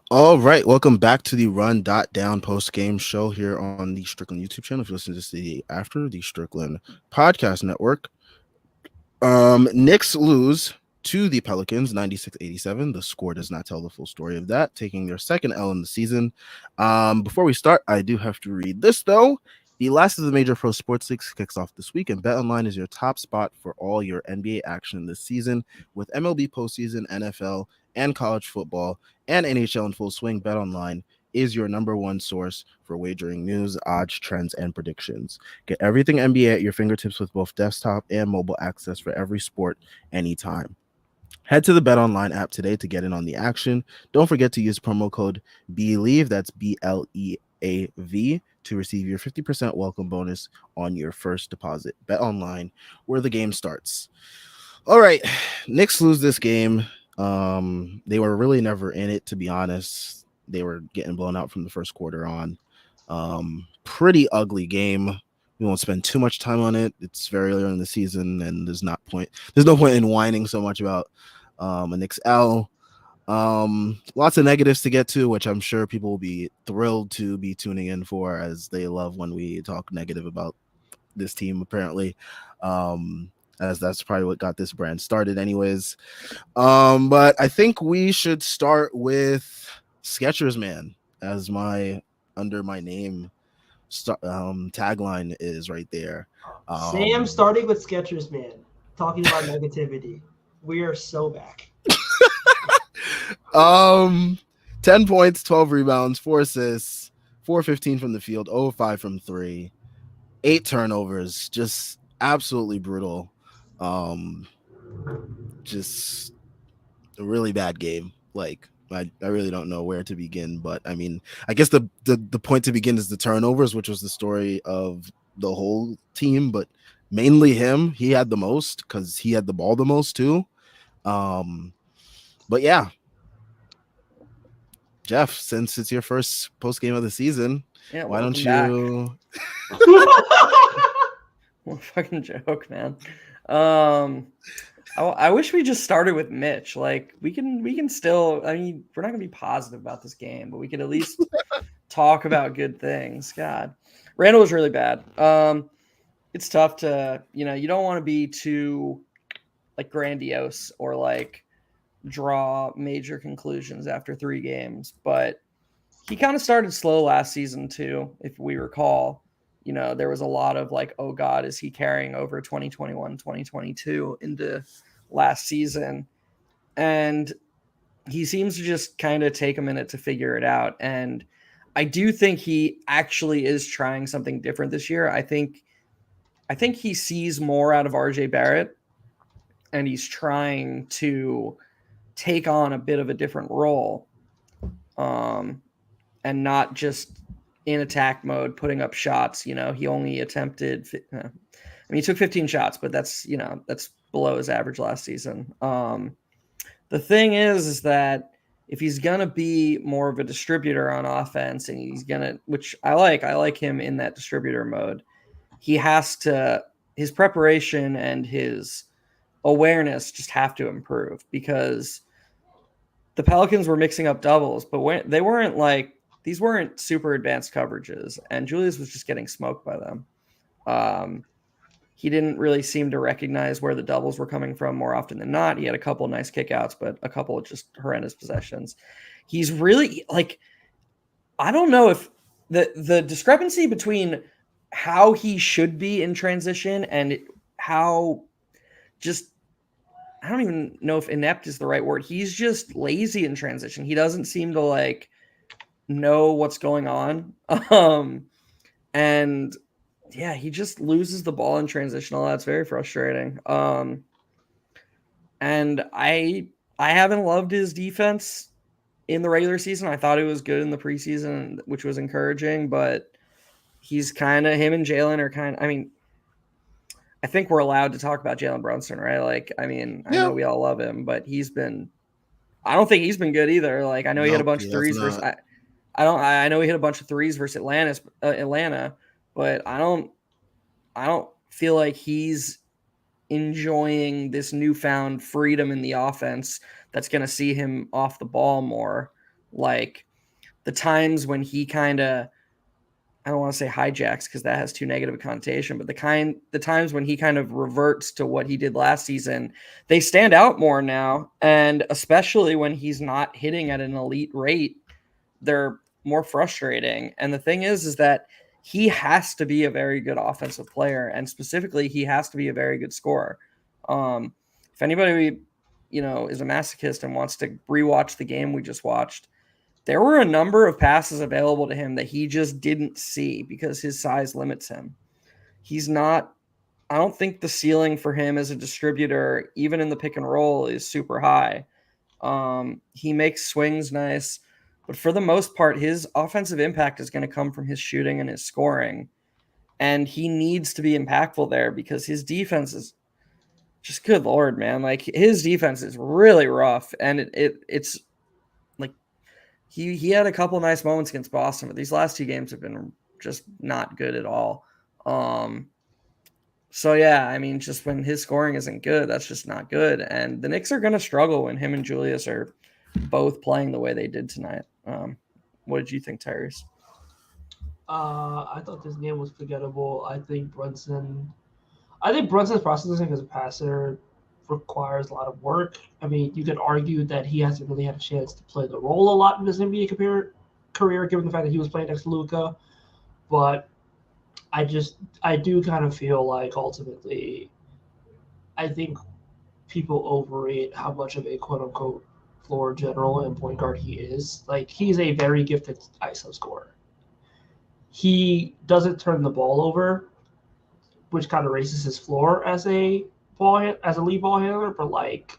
All right, welcome back to the Run.down post-game show here on the Strickland YouTube channel. If you listen to this the after the Strickland Podcast Network, Knicks lose to the Pelicans 96-87. The score does not tell the full story of that, taking their second L in the season. Before we start, I do have to read this though. The last of the major pro sports leagues kicks off this week, and BetOnline is your top spot for all your NBA action this season with MLB postseason, NFL, and college football and NHL in full swing. BetOnline is your number one source for wagering news, odds, trends, and predictions. Get everything NBA at your fingertips with both desktop and mobile access for every sport anytime. Head to the BetOnline app today to get in on the action. Don't forget to use promo code BELIEVE, that's BLEAV, to receive your 50% welcome bonus on your first deposit. BetOnline, where the game starts. All right, Knicks lose this game. They were really never in it, to be honest. They were getting blown out from the first quarter on. Pretty ugly game. We won't spend too much time on it. It's very early in the season, and there's no point in whining so much about a Knicks L. Lots of negatives to get to, which I'm sure people will be thrilled to be tuning in for, as they love when we talk negative about this team, apparently. As that's probably what got this brand started anyways. But I think we should start with Skechers Man as my under my name tagline is right there. Sam starting with Skechers Man, talking about negativity. We are so back. um 10 points, 12 rebounds, 4 assists, 4-15 from the field, 0-5 from 3, 8 turnovers, just absolutely brutal. Just a really bad game. Like I really don't know where to begin, but I mean, I guess the point to begin is the turnovers, which was the story of the whole team, but mainly him. He had the most because he had the ball the most too. But yeah, Jeff, since it's your first post game of the season, why don't you? What a fucking joke, man. I wish we just started with Mitch. Like we can still. I mean, we're not gonna be positive about this game, but we could at least talk about good things. God, Randall was really bad. It's tough to you don't want to be too like grandiose or like draw major conclusions after 3 games, but he kind of started slow last season too, if we recall. There was a lot of like, oh God, is he carrying over 2021, 2022 into last season? And he seems to just kind of take a minute to figure it out. And I do think he actually is trying something different this year. I think he sees more out of RJ Barrett, and he's trying to take on a bit of a different role. And not just in attack mode, putting up shots. He only attempted, he took 15 shots, but that's below his average last season. The thing is that if he's going to be more of a distributor on offense, and he's going to, which I like him in that distributor mode, he has to, his preparation and his awareness just have to improve, because the Pelicans were mixing up doubles, but they weren't like, these weren't super advanced coverages, and Julius was just getting smoked by them. He didn't really seem to recognize where the doubles were coming from more often than not. He had a couple nice kickouts, but a couple of just horrendous possessions. He's really like, I don't know if the discrepancy between how he should be in transition and how just, I don't even know if inept is the right word. He's just lazy in transition. He doesn't seem to like know what's going on. And yeah, he just loses the ball in transition. That's very frustrating. And I haven't loved his defense in the regular season. I thought it was good in the preseason, which was encouraging, but he's kind of, him and Jalen are kind of, I mean, I think we're allowed to talk about Jalen Brunson, right? Like, I mean, I know we all love him, but I don't think he's been good either. Like, I know he hit a bunch of threes versus, I know he hit a bunch of threes versus Atlanta, but I don't feel like he's enjoying this newfound freedom in the offense that's going to see him off the ball more. Like the times when he kind of, I don't want to say hijacks because that has too negative a connotation, but the times when he kind of reverts to what he did last season, they stand out more now. And especially when he's not hitting at an elite rate, they're more frustrating. And the thing is that he has to be a very good offensive player, and specifically, he has to be a very good scorer. If anybody, is a masochist and wants to rewatch the game we just watched, there were a number of passes available to him that he just didn't see because his size limits him. He's not, I don't think the ceiling for him as a distributor, even in the pick and roll, is super high. He makes swings nice, but for the most part, his offensive impact is going to come from his shooting and his scoring. And he needs to be impactful there because his defense is just, good Lord, man. Like his defense is really rough. And it's like, he had a couple nice moments against Boston, but these last 2 games have been just not good at all. So yeah, I mean, just when his scoring isn't good, that's just not good. And the Knicks are going to struggle when him and Julius are both playing the way they did tonight. What did you think, Tyrese? I thought this game was forgettable. I think Brunson's processing as a passer requires a lot of work. I mean, you could argue that he hasn't really had a chance to play the role a lot in his NBA career, given the fact that he was playing next to Luka. But I do kind of feel like ultimately, I think people overrate how much of a quote unquote floor general and point guard he is. Like, he's a very gifted ISO scorer. He doesn't turn the ball over, which kind of raises his floor as a lead ball handler. But like,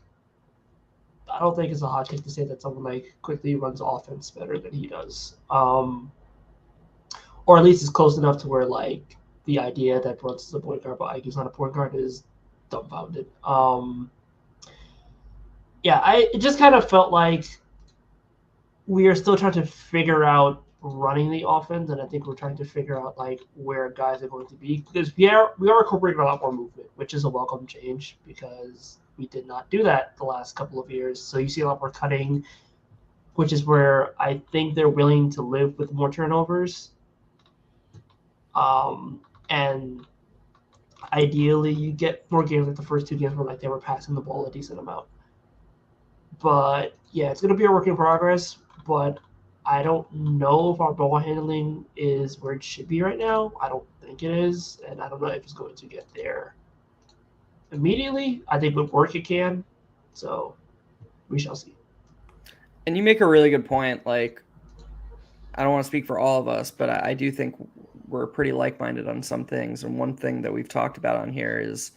I don't think it's a hot take to say that someone like quickly runs offense better than he does, or at least it's close enough to where like the idea that Brunson's a point guard but IQ's not a point guard is dumbfounded. It just kind of felt like we are still trying to figure out running the offense, and I think we're trying to figure out like where guys are going to be, because we are incorporating a lot more movement, which is a welcome change because we did not do that the last couple of years. So you see a lot more cutting, which is where I think they're willing to live with more turnovers. And ideally you get more games like the first 2 games where like they were passing the ball a decent amount. But yeah, it's going to be a work in progress. But I don't know if our ball handling is where it should be right now. I don't think it is, and I don't know if it's going to get there immediately. I think with work it can. So we shall see. And you make a really good point. Like, I don't want to speak for all of us, but I do think we're pretty like-minded on some things. And one thing that we've talked about on here is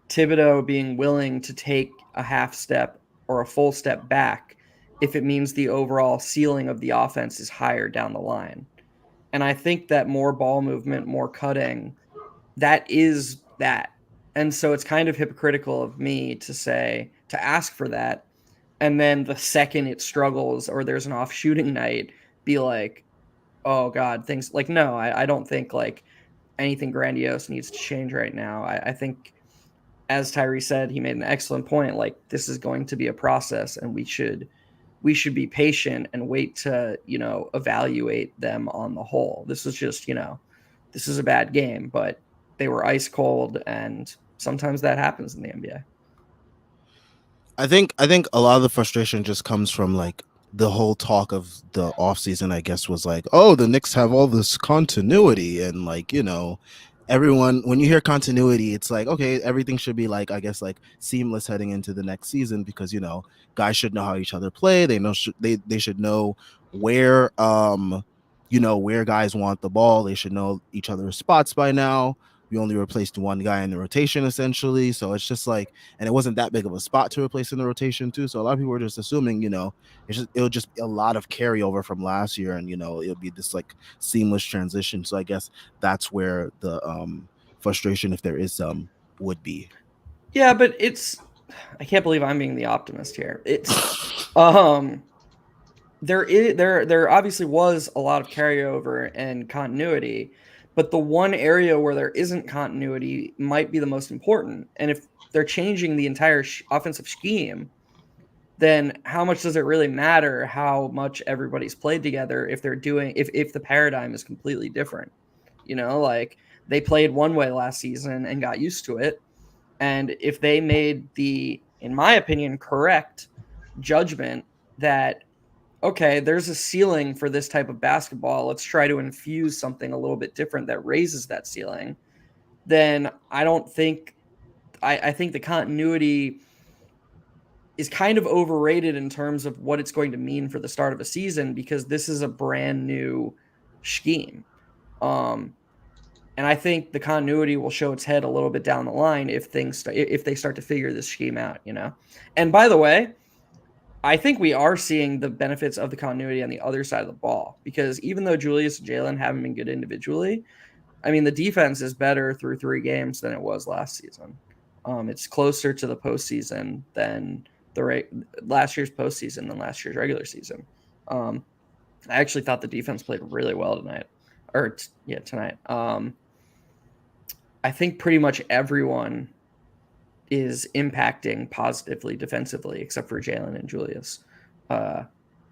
Thibodeau being willing to take a half step or a full step back if it means the overall ceiling of the offense is higher down the line. And I think that more ball movement, more cutting, that is that. And so it's kind of hypocritical of me to ask for that. And then the second it struggles or there's an off shooting night, be like, oh God, things like, no, I don't think like anything grandiose needs to change right now. I think, as Tyree said, he made an excellent point. Like, this is going to be a process, and we should be patient and wait to, evaluate them on the whole. This was just, this is a bad game, but they were ice cold, and sometimes that happens in the NBA. I think a lot of the frustration just comes from like the whole talk of the offseason, I guess, was like, oh, the Knicks have all this continuity, and like, everyone, when you hear continuity, it's like, okay, everything should be like, I guess, like seamless heading into the next season, because guys should know how each other play. They know they should know where where guys want the ball. They should know each other's spots by now. We only replaced one guy in the rotation essentially, so it's just like, and it wasn't that big of a spot to replace in the rotation too. So a lot of people were just assuming, it'll just be a lot of carryover from last year, and it'll be this like seamless transition. So I guess that's where the frustration, if there is some, would be. Yeah, but I can't believe I'm being the optimist here. There obviously was a lot of carryover and continuity, but the one area where there isn't continuity might be the most important. And if they're changing the entire offensive scheme, then how much does it really matter how much everybody's played together if the paradigm is completely different? Like they played one way last season and got used to it. And if they made the, in my opinion, correct judgment that, okay, there's a ceiling for this type of basketball, let's try to infuse something a little bit different that raises that ceiling, then I think the continuity is kind of overrated in terms of what it's going to mean for the start of a season, because this is a brand new scheme. And I think the continuity will show its head a little bit down the line if they start to figure this scheme out, And by the way, I think we are seeing the benefits of the continuity on the other side of the ball, because even though Julius and Jalen haven't been good individually, I mean, the defense is better through 3 games than it was last season. It's closer to the postseason than last year's postseason than last year's regular season. I actually thought the defense played really well tonight. I think pretty much everyone is impacting positively defensively, except for Jalen and Julius.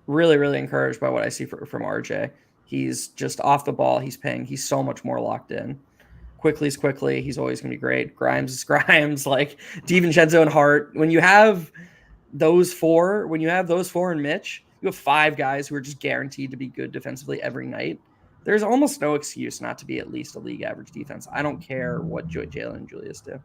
Really, really encouraged by what I see from RJ. He's just off the ball. He's so much more locked in. Quickly's quickly. He's always going to be great. Grimes is Grimes. Like DiVincenzo and Hart. When you have those four and Mitch, you have 5 guys who are just guaranteed to be good defensively every night. There's almost no excuse not to be at least a league average defense. I don't care what Jalen and Julius do.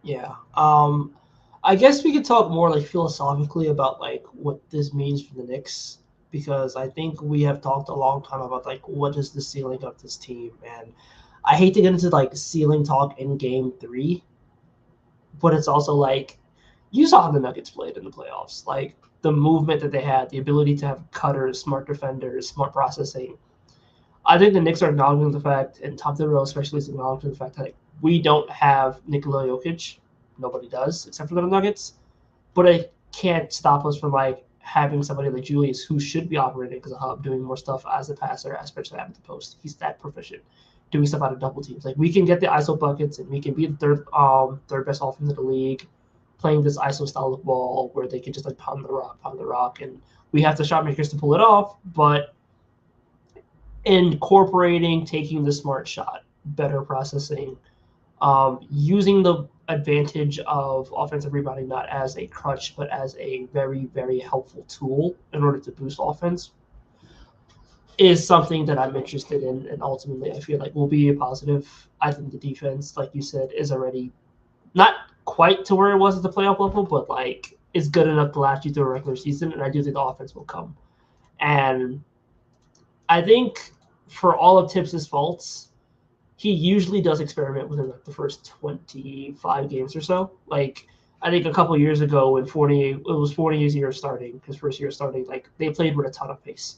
Yeah. I guess we could talk more like philosophically about like what this means for the Knicks, because I think we have talked a long time about like what is the ceiling of this team, and I hate to get into like ceiling talk in Game 3, but it's also like you saw how the Nuggets played in the playoffs, like the movement that they had, the ability to have cutters, smart defenders, smart processing. I think the Knicks are acknowledging the fact, and top of the row especially is acknowledging the fact that like, we don't have Nikola Jokic. Nobody does except for the Nuggets. But it can't stop us from like having somebody like Julius who should be operating as a hub, doing more stuff as a passer, especially at the post. He's that proficient, doing stuff out of double teams. Like we can get the ISO buckets and we can be the third best offense in the league, playing this ISO style of ball where they can just like pound the rock, and we have the shot makers to pull it off, but incorporating taking the smart shot, better processing, using the advantage of offensive rebounding not as a crutch but as a very, very helpful tool in order to boost offense is something that I'm interested in, and ultimately I feel like will be a positive. I think the defense, like you said, is already not quite to where it was at the playoff level, but like is good enough to last you through a regular season, and I do think the offense will come. And I think for all of Tibbs' faults, he usually does experiment within like the first 25 games or so. Like I think a couple years ago when it was Fournier's year starting, his first year starting, like they played with a ton of pace.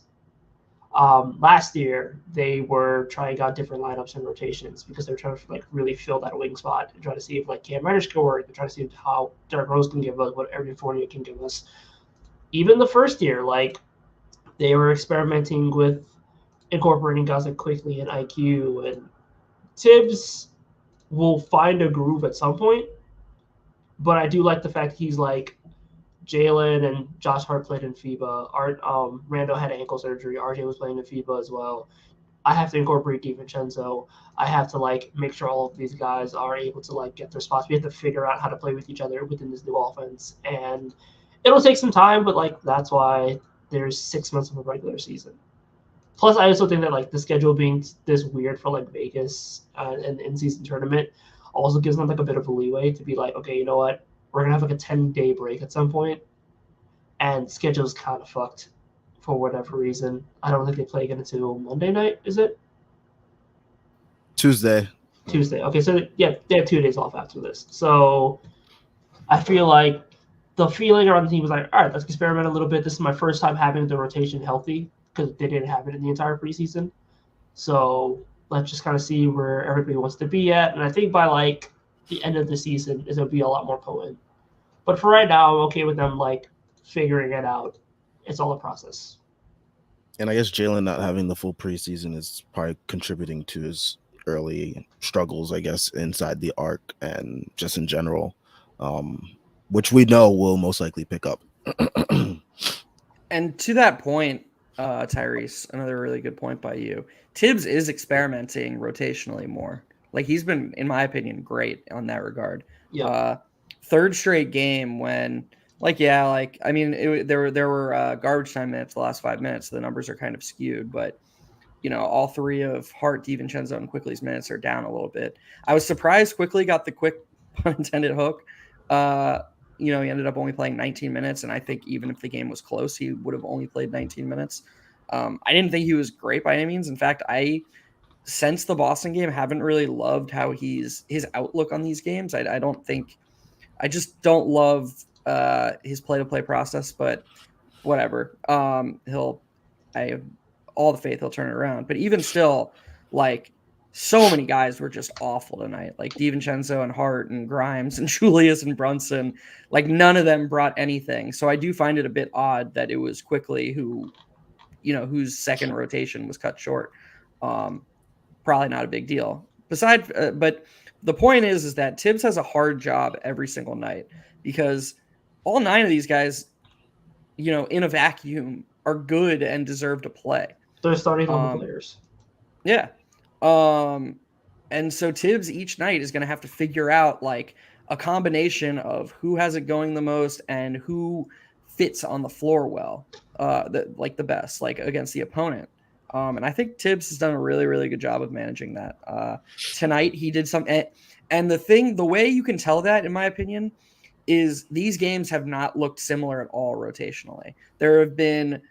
Last year they were trying out different lineups and rotations because they're trying to like really fill that wing spot and try to see if like Cam Reddish can work and try to see how Derrick Rose can give us what Evan Fournier can give us. Even the first year, like they were experimenting with incorporating guys like Quickly and IQ, and Tibbs will find a groove at some point, but I do like the fact he's like Jalen and Josh Hart played in FIBA. Rando had ankle surgery. RJ was playing in FIBA as well. I have to incorporate DiVincenzo. I have to like make sure all of these guys are able to like get their spots. We have to figure out how to play with each other within this new offense, and it'll take some time. But like that's why there's 6 months of a regular season. Plus, I also think that like the schedule being this weird for like Vegas and in-season tournament also gives them like a bit of a leeway to be like, okay, you know what, we're gonna have like a 10-day break at some point, and schedule's kind of fucked for whatever reason. I don't think they play again until Monday night. Is it Tuesday? Okay, so yeah, they have 2 days off after this. So I feel like the feeling around the team was like, all right, let's experiment a little bit. This is my first time having the rotation healthy, because they didn't have it in the entire preseason. So let's just kind of see where everybody wants to be at. And I think by like the end of the season, it'll be a lot more potent. But for right now, I'm okay with them like figuring it out. It's all a process. And I guess Jalen not having the full preseason is probably contributing to his early struggles, I guess, inside the arc and just in general. which we know will most likely pick up. And to that point, Tyrese, another really good point by you. Tibbs is experimenting rotationally more. Like he's been, in my opinion, great on that regard. Yeah. Third straight game when, there were garbage time minutes the last 5 minutes, so the numbers are kind of skewed, but all three of Hart, DiVincenzo, and Quickly's minutes are down a little bit. I was surprised Quickly got the quick pun intended hook. He ended up only playing 19 minutes, and I think even if the game was close, he would have only played 19 minutes. I didn't think he was great by any means. In fact, since the Boston game, haven't really loved how his outlook on these games. I just don't love his play-to-play process, but whatever. I have all the faith he'll turn it around. But even still, like, so many guys were just awful tonight. Like DiVincenzo and Hart and Grimes and Julius and Brunson. Like none of them brought anything. So I do find it a bit odd that it was Quickly whose second rotation was cut short. Probably not a big deal. But the point is that Tibbs has a hard job every single night because all 9 of these guys, in a vacuum, are good and deserve to play. They're starting level players. Yeah. And so Tibbs each night is going to have to figure out like a combination of who has it going the most and who fits on the floor well, the best, like against the opponent. And I think Tibbs has done a really, really good job of managing that. Tonight he did something, and the way you can tell that, in my opinion, is these games have not looked similar at all rotationally. There have been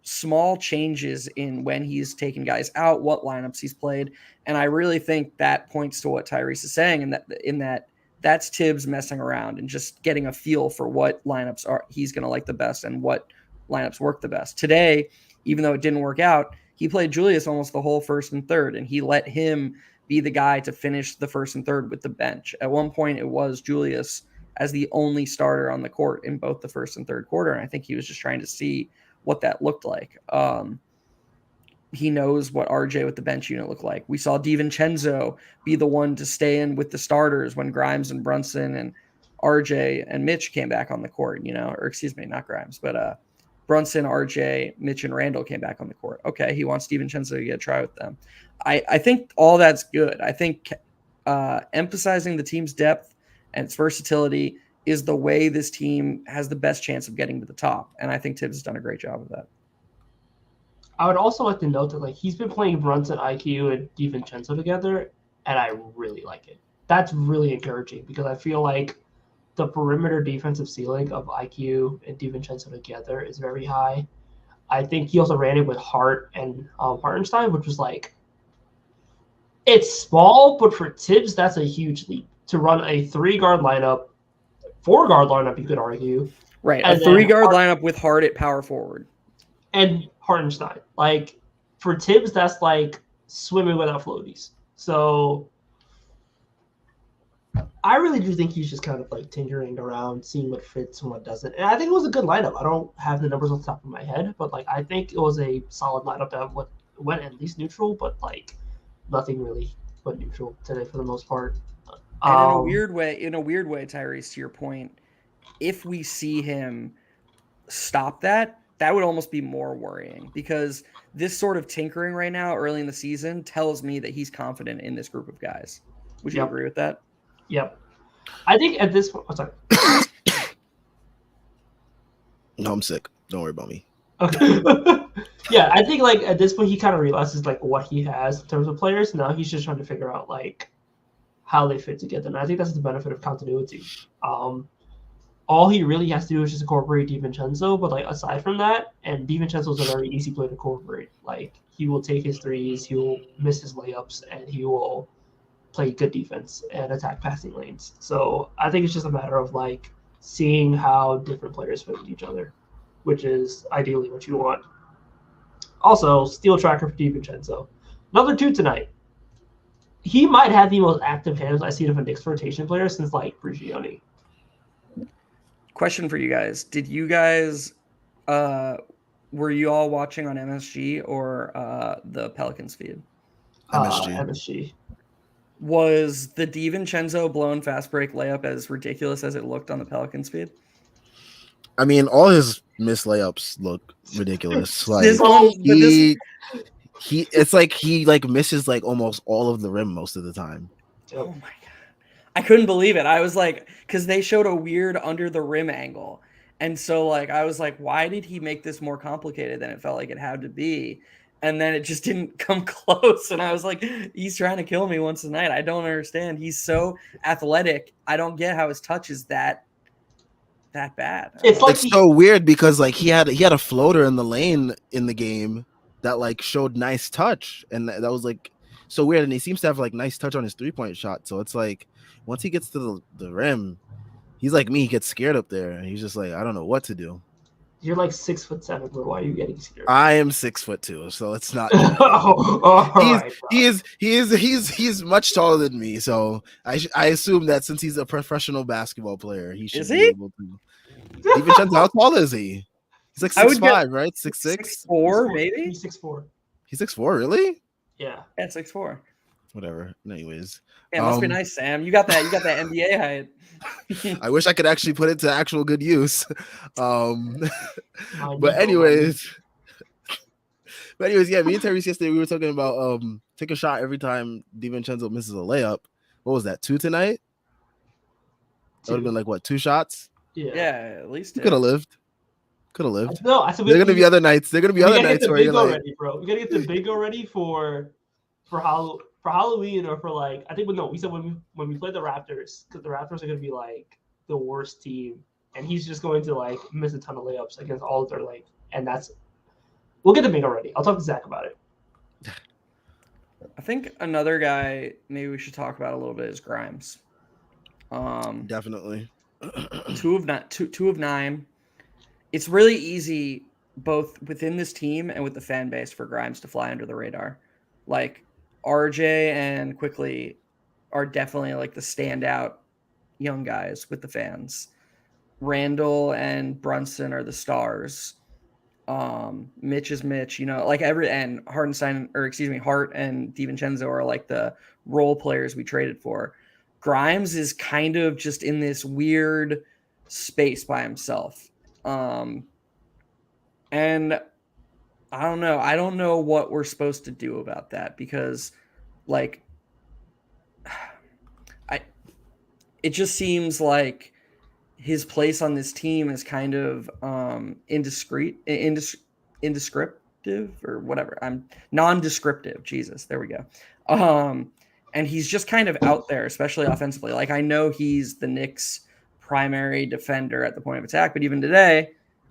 small changes in when he's taken guys out, what lineups he's played, and I really think that points to what Tyrese is saying, and that's Tibbs messing around and just getting a feel for what lineups he's going to like the best and what lineups work the best. Today, even though it didn't work out, he played Julius almost the whole first and third, and he let him be the guy to finish the first and third with the bench. At one point, it was Julius as the only starter on the court in both the first and third quarter, and I think he was just trying to see what that looked like. He knows what RJ with the bench unit looked like. We saw DiVincenzo be the one to stay in with the starters when Grimes and Brunson and RJ and Mitch came back on the court, or excuse me, not Grimes, but Brunson, RJ, Mitch, and Randall came back on the court. Okay, he wants DiVincenzo to get a try with them. I think all that's good. I think emphasizing the team's depth and its versatility is the way this team has the best chance of getting to the top. And I think Tibbs has done a great job of that. I would also like to note that he's been playing Brunson, IQ, and DiVincenzo together, and I really like it. That's really encouraging because I feel like the perimeter defensive ceiling of IQ and DiVincenzo together is very high. I think he also ran it with Hart and Hartenstein, which was it's small, but for Tibbs, that's a huge leap to run a 3-guard lineup, 4-guard lineup, you could argue. Right, a 3-guard lineup with Hart at power forward. And Hartenstein. For Tibbs, that's swimming without floaties. So I really do think he's just kind of tinkering around, seeing what fits and what doesn't. And I think it was a good lineup. I don't have the numbers on the top of my head, but I think it was a solid lineup that went at least neutral, but nothing really went neutral today for the most part. And in a weird way, Tyrese, to your point, if we see him stop that would almost be more worrying because this sort of tinkering right now early in the season tells me that he's confident in this group of guys. Would you agree with that? Yep. I think at this point, sorry. No, I'm sick. Don't worry about me. Okay. Yeah, I think at this point he kind of realizes what he has in terms of players. Now he's just trying to figure out how they fit together. And I think that's the benefit of continuity. All he really has to do is just incorporate DiVincenzo, but aside from that, and DiVincenzo is a very easy player to incorporate. He will take his threes, he will miss his layups, and he will play good defense and attack passing lanes. So I think it's just a matter of seeing how different players fit with each other, which is ideally what you want. Also, steal tracker for DiVincenzo. Another 2 tonight. He might have the most active hands I've seen of a Knicks rotation player since Prigioni. Question for you guys. Did you guys were you all watching on MSG or the Pelicans feed? MSG. MSG. Was the DiVincenzo blown fast break layup as ridiculous as it looked on the Pelican speed? I mean, all his missed layups look ridiculous. Like This one, but this it's like he like misses like almost all of the rim most of the time. oh my god. I couldn't believe it. I was like, because they showed a weird under the rim angle. And so like I was like, why did he make this more complicated than it felt like it had to be? And then it just didn't come close. And I was like, he's trying to kill me once a night. I don't understand. He's so athletic. I don't get how his touch is that bad. It's like It's so weird because like he had a floater in the lane in the game that like showed nice touch, and that was like so weird. And he seems to have like nice touch on his 3-point shot. So it's like once he gets to the rim, he's like me. He gets scared up there, and he's just like, I don't know what to do. you're like 6'7", but why are you getting scared? I am 6'2", so it's not. He's much taller than me, so I assume that since he's a professional basketball player, he should be able to. DiVincenzo, how tall is he? He's like 6'5", right? 6'6", 6'4", maybe. He's 6'4". He's 6'4", really? Yeah. Yeah, 6'4". Whatever. Anyways, Yeah, must be nice, Sam. You got that NBA height. I wish I could actually put it to actual good use. But anyways, yeah, me and Terry yesterday we were talking about take a shot every time DiVincenzo misses a layup. What was that? 2 tonight? That would have been like what, 2 shots? Yeah, at least could have lived. No, I said there are gonna be other nights. There are gonna be other nights where you're like, ready, bro. We gotta get the bingo ready for Halloween, or for like I think we said when we play the Raptors, because the Raptors are gonna be like the worst team, and he's just going to like miss a ton of layups against all of their like, and we'll get the bingo ready. I'll talk to Zach about it. I think another guy maybe we should talk about a little bit is Grimes. Definitely. 2 of 9. It's really easy both within this team and with the fan base for Grimes to fly under the radar. Like RJ and Quickly are definitely like the standout young guys with the fans. Randall and Brunson are the stars. Mitch is Mitch, like and Hart and DiVincenzo are like the role players we traded for. Grimes is kind of just in this weird space by himself. And I don't know. I don't know what we're supposed to do about that because like it just seems like his place on this team is kind of indescriptive or whatever. I'm non-descriptive. Jesus, there we go. And he's just kind of out there, especially offensively. Like I know he's the Knicks' primary defender at the point of attack, but even today,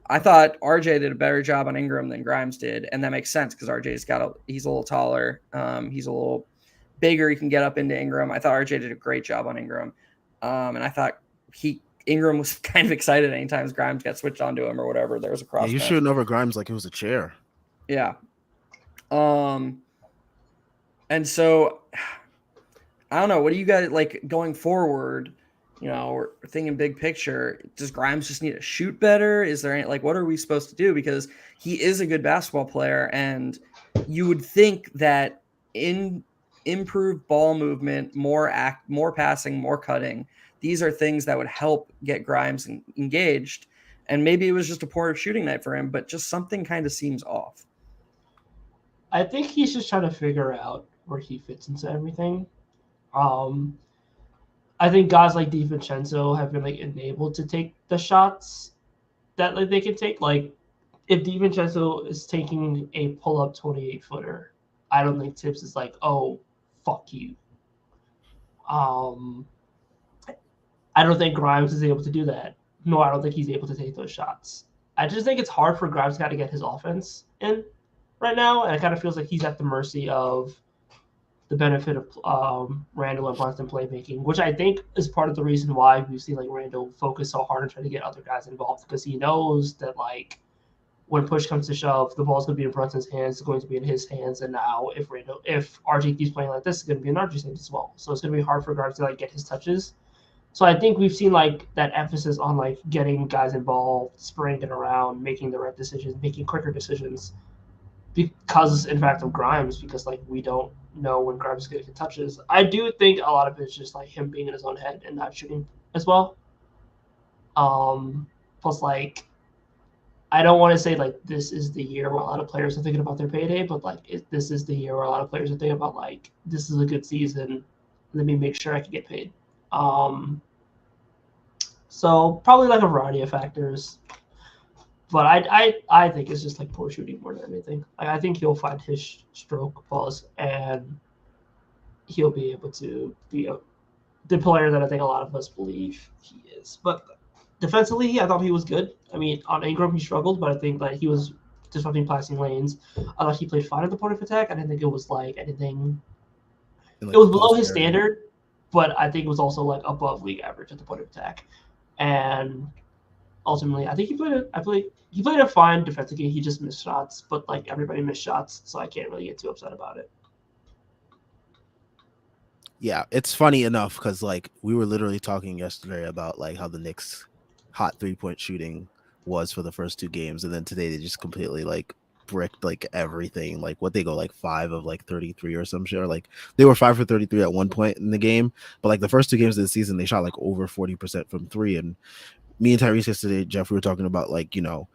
I thought RJ did a better job on Ingram than Grimes did, and that makes sense because RJ's he's a little taller, he's a little bigger, he can get up into Ingram. I thought RJ did a great job on Ingram, and I thought Ingram was kind of excited anytime Grimes got switched onto him or whatever. There was a cross. Yeah, you shooting over Grimes like it was a chair. Yeah. And so I don't know. What do you guys like going forward? We're thinking big picture. Does Grimes just need to shoot better? Is there any, what are we supposed to do? Because he is a good basketball player, and you would think that in improved ball movement, more passing, more cutting, these are things that would help get Grimes engaged. And maybe it was just a poor shooting night for him, but just something kind of seems off. I think he's just trying to figure out where he fits into everything. I think guys like DiVincenzo have been enabled to take the shots that they can take. Like if DiVincenzo is taking a pull-up 28-footer, I don't think Tibbs is like, oh, fuck you. I don't think Grimes is able to do that. No, I don't think he's able to take those shots. I just think it's hard for Grimes to get his offense in right now, and it kind of feels like he's at the mercy of the benefit of Randall and Brunson playmaking, which I think is part of the reason why we've seen Randall focus so hard on trying to get other guys involved, because he knows that when push comes to shove, the ball's going to be in Brunson's hands, it's going to be in his hands, and now if RJ keeps playing like this, it's going to be in RJ's hands as well. So it's going to be hard for Grimes to get his touches. So I think we've seen that emphasis on getting guys involved, spraying it around, making the right decisions, making quicker decisions, because in fact of Grimes, because we don't know when Grimes is going to get touches. I do think a lot of it is just like him being in his own head and not shooting as well. Plus, like, I don't want to say like this is the year where a lot of players are thinking about their payday, but like this is the year where a lot of players are thinking about like this is a good season. Let me make sure I can get paid. So probably like a variety of factors, but I think it's just like poor shooting more than anything. Like, I think he'll find his stroke pause and he'll be able to be the player that I think a lot of us believe he is. But defensively, I thought he was good. I mean, on Ingram, he struggled, but I think that he was disrupting passing lanes. I thought he played fine at the point of attack. I didn't think it was like anything. In, It like, was the below post his area. standard, but I think it was also like above league average at the point of attack. And ultimately, I think he played a fine defensive game. He just missed shots, but like everybody missed shots, so I can't really get too upset about it. Yeah, it's funny enough because like we were literally talking yesterday about like how the Knicks hot 3-point shooting was for the first 2 games, and then today they just completely like bricked like everything. Like what they go like 5 of like 33 or some shit. Or like they were 5 for 33 at one point in the game, but like the first 2 games of the season they shot like over 40% from three. And me and Tyrese yesterday, Jeff, we were talking about like, you know,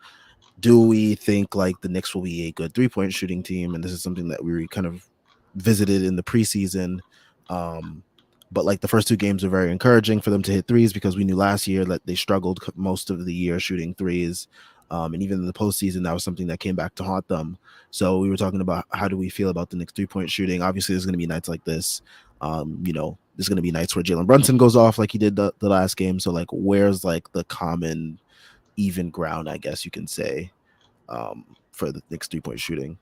do we think like the Knicks will be a good 3-point shooting team? And this is something that we kind of visited in the preseason. But like the first 2 games were very encouraging for them to hit threes because we knew last year that they struggled most of the year shooting threes. And even in the postseason, that was something that came back to haunt them. So we were talking about how do we feel about the Knicks 3-point shooting? Obviously, there's going to be nights like this. You know, there's going to be nights where Jalen Brunson goes off like he did the last game. So like, where's like the common even ground, I guess you can say, for the Knicks 3-point shooting?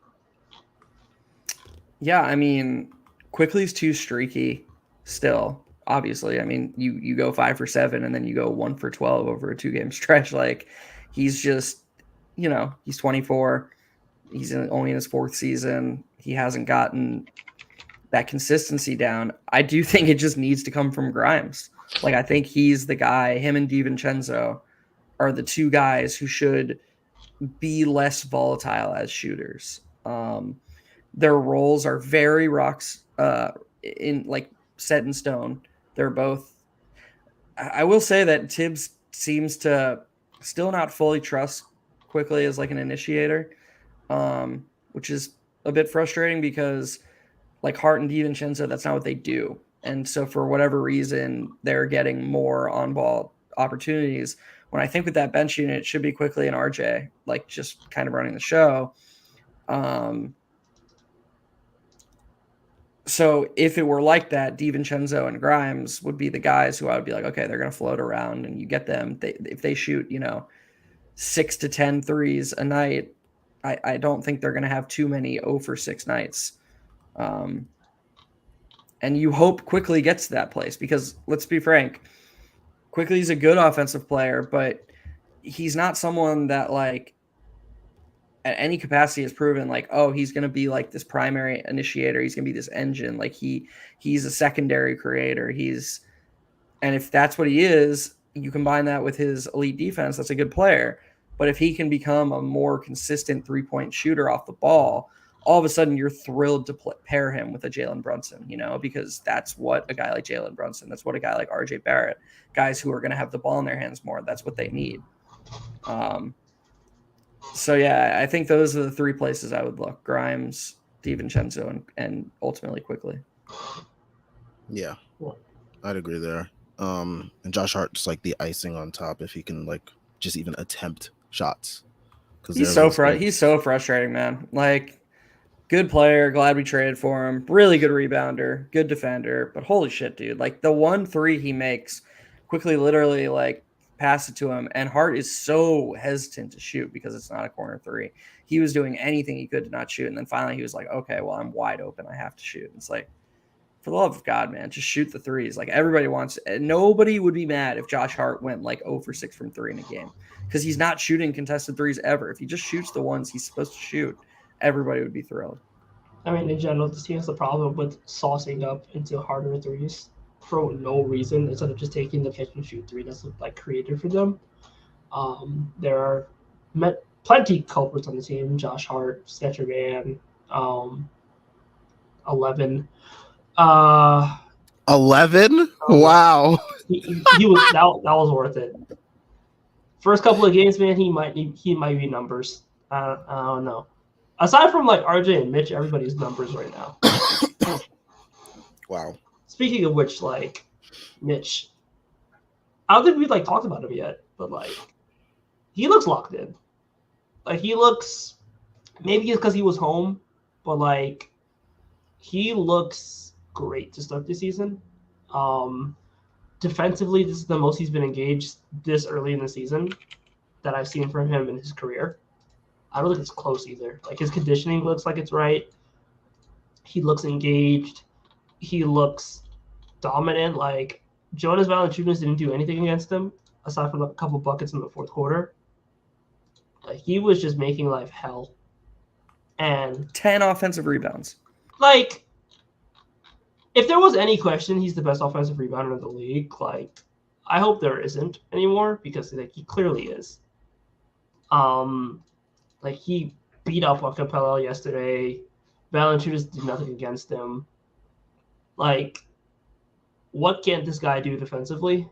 Yeah, I mean, Quickly's too streaky still. Obviously, I mean, you go 5 for 7 and then you go 1 for 12 over a 2-game stretch. Like, he's just, you know, he's 24. He's only in his 4th season. He hasn't gotten that consistency down. I do think it just needs to come from Grimes. Like, I think he's the guy. Him and DiVincenzo are the 2 guys who should be less volatile as shooters. Their roles are very in like set in stone. They're both. I will say that Tibbs seems to still not fully trust Quickly as like an initiator, which is a bit frustrating because like Hart and DiVincenzo, that's not what they do. And so for whatever reason, they're getting more on ball opportunities. When I think with that bench unit, it should be Quickly and RJ, like just kind of running the show. So if it were like that, DiVincenzo and Grimes would be the guys who I would be like, okay, they're going to float around and you get them. If they shoot, 6 to 10 threes a night, I don't think they're going to have too many 0 for 6 nights. And you hope Quickly gets to that place because let's be frank, Quickly's a good offensive player, but he's not someone that like at any capacity has proven like, oh, he's going to be like this primary initiator. He's going to be this engine. Like he's a secondary creator. And if that's what he is, you combine that with his elite defense, that's a good player. But if he can become a more consistent 3-point shooter off the ball, all of a sudden you're thrilled to pair him with a Jalen Brunson, because that's what a guy like Jalen Brunson, that's what a guy like RJ Barrett, guys who are going to have the ball in their hands more, that's what they need. So yeah, I think those are the 3 places I would look: Grimes, DiVincenzo, and ultimately Quickly. Yeah, I'd agree there. And Josh Hart's like the icing on top if he can like just even attempt shots. He's so frustrating, man. Like, good player, glad we traded for him. Really good rebounder, good defender, but holy shit, dude! Like the 1 3 he makes, Quickly literally like pass it to him, and Hart is so hesitant to shoot because it's not a corner 3. He was doing anything he could to not shoot, and then finally he was like, okay, well, I'm wide open, I have to shoot. It's like, for the love of God, man, just shoot the threes. Like, everybody wants – nobody would be mad if Josh Hart went like 0 for 6 from 3 in a game because he's not shooting contested threes ever. If he just shoots the ones he's supposed to shoot, everybody would be thrilled. I mean, in general, this team has a problem with saucing up into harder threes for no reason instead of just taking the catch and shoot 3 that's like created for them. There are plenty culprits on the team: Josh Hart, Sketcher Man, a 11. 11? Wow. He was that was worth it. First couple of games, man, he might be numbers. I don't know. Aside from like RJ and Mitch, everybody's numbers right now. Wow. Speaking of which, like Mitch, I don't think we've like talked about him yet, but like he looks locked in. Like he looks, maybe it's because he was home, but like he looks great to start the season. Defensively, this is the most he's been engaged this early in the season that I've seen from him in his career. I don't think it's close either. Like his conditioning looks like it's right. He looks engaged. He looks dominant. Like Jonas Valanciunas didn't do anything against him aside from a couple buckets in the fourth quarter. Like he was just making life hell. And 10 offensive rebounds. Like, if there was any question, he's the best offensive rebounder in the league. Like, I hope there isn't anymore because like he clearly is. Like he beat up on Capella yesterday. Valanciunas did nothing against him. Like, what can this guy do defensively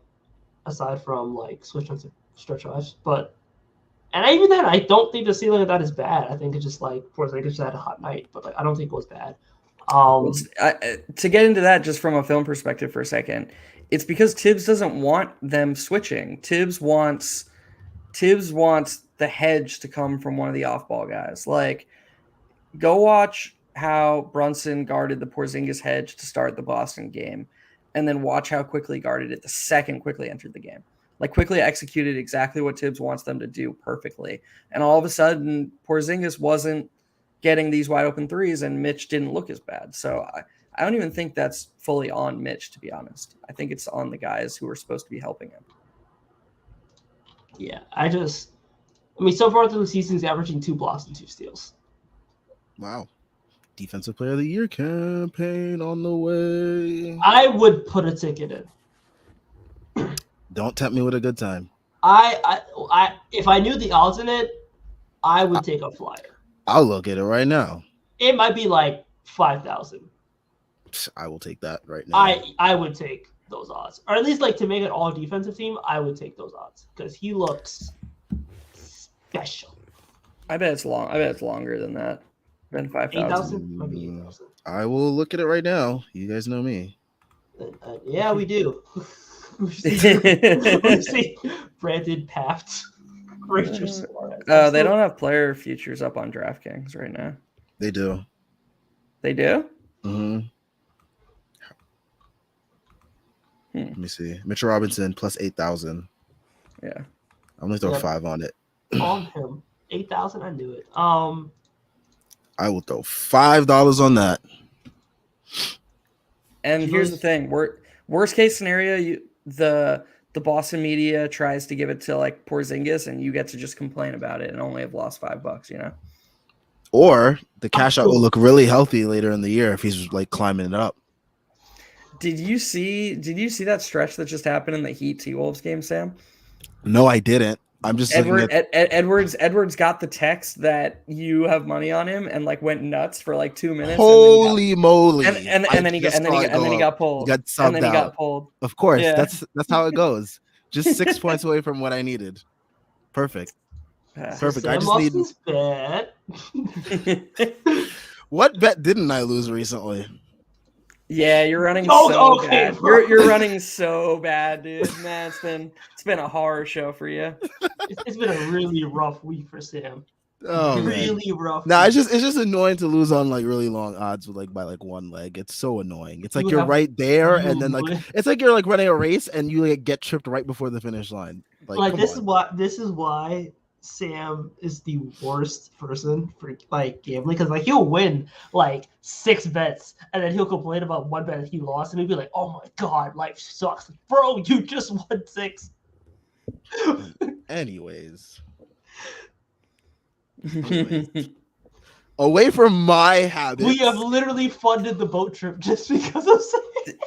aside from like switch on stretch drives? And even then, I don't think the ceiling of that is bad. I think it's just like Porzingis just had a hot night, but like I don't think it was bad. To get into that, just from a film perspective for a second, it's because Tibbs doesn't want them switching. Tibbs wants the hedge to come from one of the off-ball guys. Like, go watch how Brunson guarded the Porzingis hedge to start the Boston game, and then watch how quickly he guarded it the second quickly entered the game. Like, quickly executed exactly what Tibbs wants them to do perfectly. And all of a sudden, Porzingis wasn't getting these wide open threes, and Mitch didn't look as bad. So I don't even think that's fully on Mitch, to be honest. I think it's on the guys who are supposed to be helping him. Yeah, I mean, so far through the season, he's averaging 2 blocks and 2 steals. Wow. Defensive Player of the Year campaign on the way. I would put a ticket in. Don't tempt me with a good time. I if I knew the odds in it, I would take a flyer. I'll look at it right now. It might be like 5,000. I will take that right now. I would take those odds, or at least like to make an all defensive team. I would take those odds because he looks special. I bet it's long. I bet it's longer than that. Than 5,000. Might be 8,000. I will look at it right now. You guys know me. Yeah, we do. we see Brandon Paft. They don't have player futures up on DraftKings right now. They do. They do? Mm-hmm. Let me see. Mitchell Robinson plus 8,000. Yeah. I'm gonna throw 5 on it. On him. 8,000. I knew it. I will throw $5 on that. And here's the thing: worst case scenario, the Boston media tries to give it to like Porzingis, and you get to just complain about it and only have lost $5. You know. Or the cash out will look really healthy later in the year if he's like climbing it up. Did you see that stretch that just happened in the Heat T-Wolves game, Sam? No, I didn't. I'm just looking at Edwards got the text that you have money on him and like went nuts for like 2 minutes. Holy moly! And then he got pulled. And then he got pulled. Of course, yeah. that's how it goes. Just 6 points away from what I needed. Perfect. Perfect. I just need bet. What bet didn't I lose recently? Yeah, you're running so bad. You're running so bad, dude. Man, it's been a horror show for you. It's been a really rough week for Sam. Oh, really rough. No, it's just annoying to lose on like really long odds with like by like one leg. It's so annoying. It's like you're right there, and then like it's like you're like running a race and you like get tripped right before the finish line. Like this is why Sam is the worst person for like gambling because like he'll win like 6 bets and then he'll complain about one bet he lost and he'll be like, "Oh my god, life sucks, bro! You just won 6." Anyways, away from my habits, we have literally funded the boat trip just because of Sam.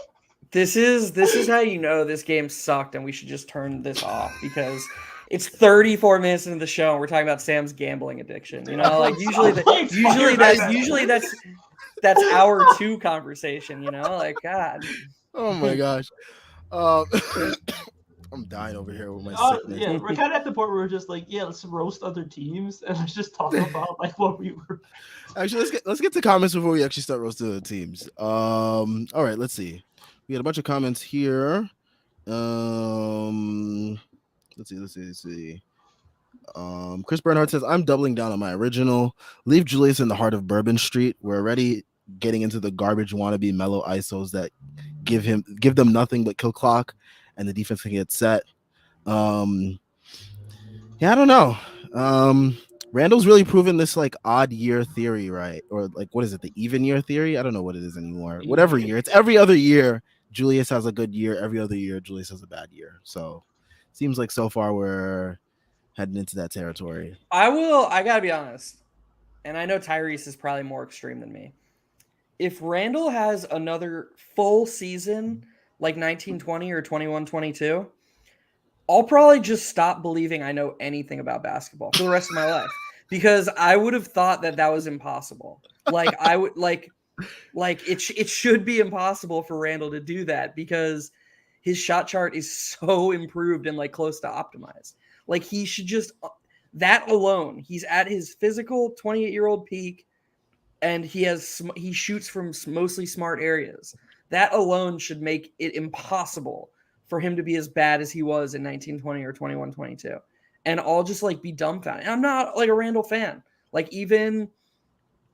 This is how you know this game sucked and we should just turn this off because it's 34 minutes into the show and we're talking about Sam's gambling addiction. You know, like usually that's that's hour 2 conversation, like God. Oh my gosh. Um, I'm dying over here with my sickness. Yeah, we're kind of at the point where we're just like, yeah, let's roast other teams and let's just talk about like what we were. Actually, let's get to comments before we actually start roasting the teams. All right, let's see. We had a bunch of comments here. Let's see. Chris Bernhardt says, I'm doubling down on my original. Leave Julius in the heart of Bourbon Street. We're already getting into the garbage wannabe mellow ISOs that give them nothing but kill clock, and the defense can get set. Yeah, I don't know. Randall's really proven this like odd year theory, right? Or like, what is it? The even year theory? I don't know what it is anymore. Whatever year. It's every other year Julius has a good year. Every other year Julius has a bad year. So seems like so far we're heading into that territory. I gotta be honest, and I know Tyrese is probably more extreme than me. If Randall has another full season like 1920 or 21-22, I'll probably just stop believing I know anything about basketball for the rest of my life, because I would have thought that was impossible. Like I would like it should be impossible for Randall to do that, because his shot chart is so improved and like close to optimized. Like he should just, that alone, he's at his physical 28-year-old peak, and he shoots from mostly smart areas. That alone should make it impossible for him to be as bad as he was in 1920 or 21-22. And I'll just like be dumbfounded. And I'm not like a Randall fan. Like even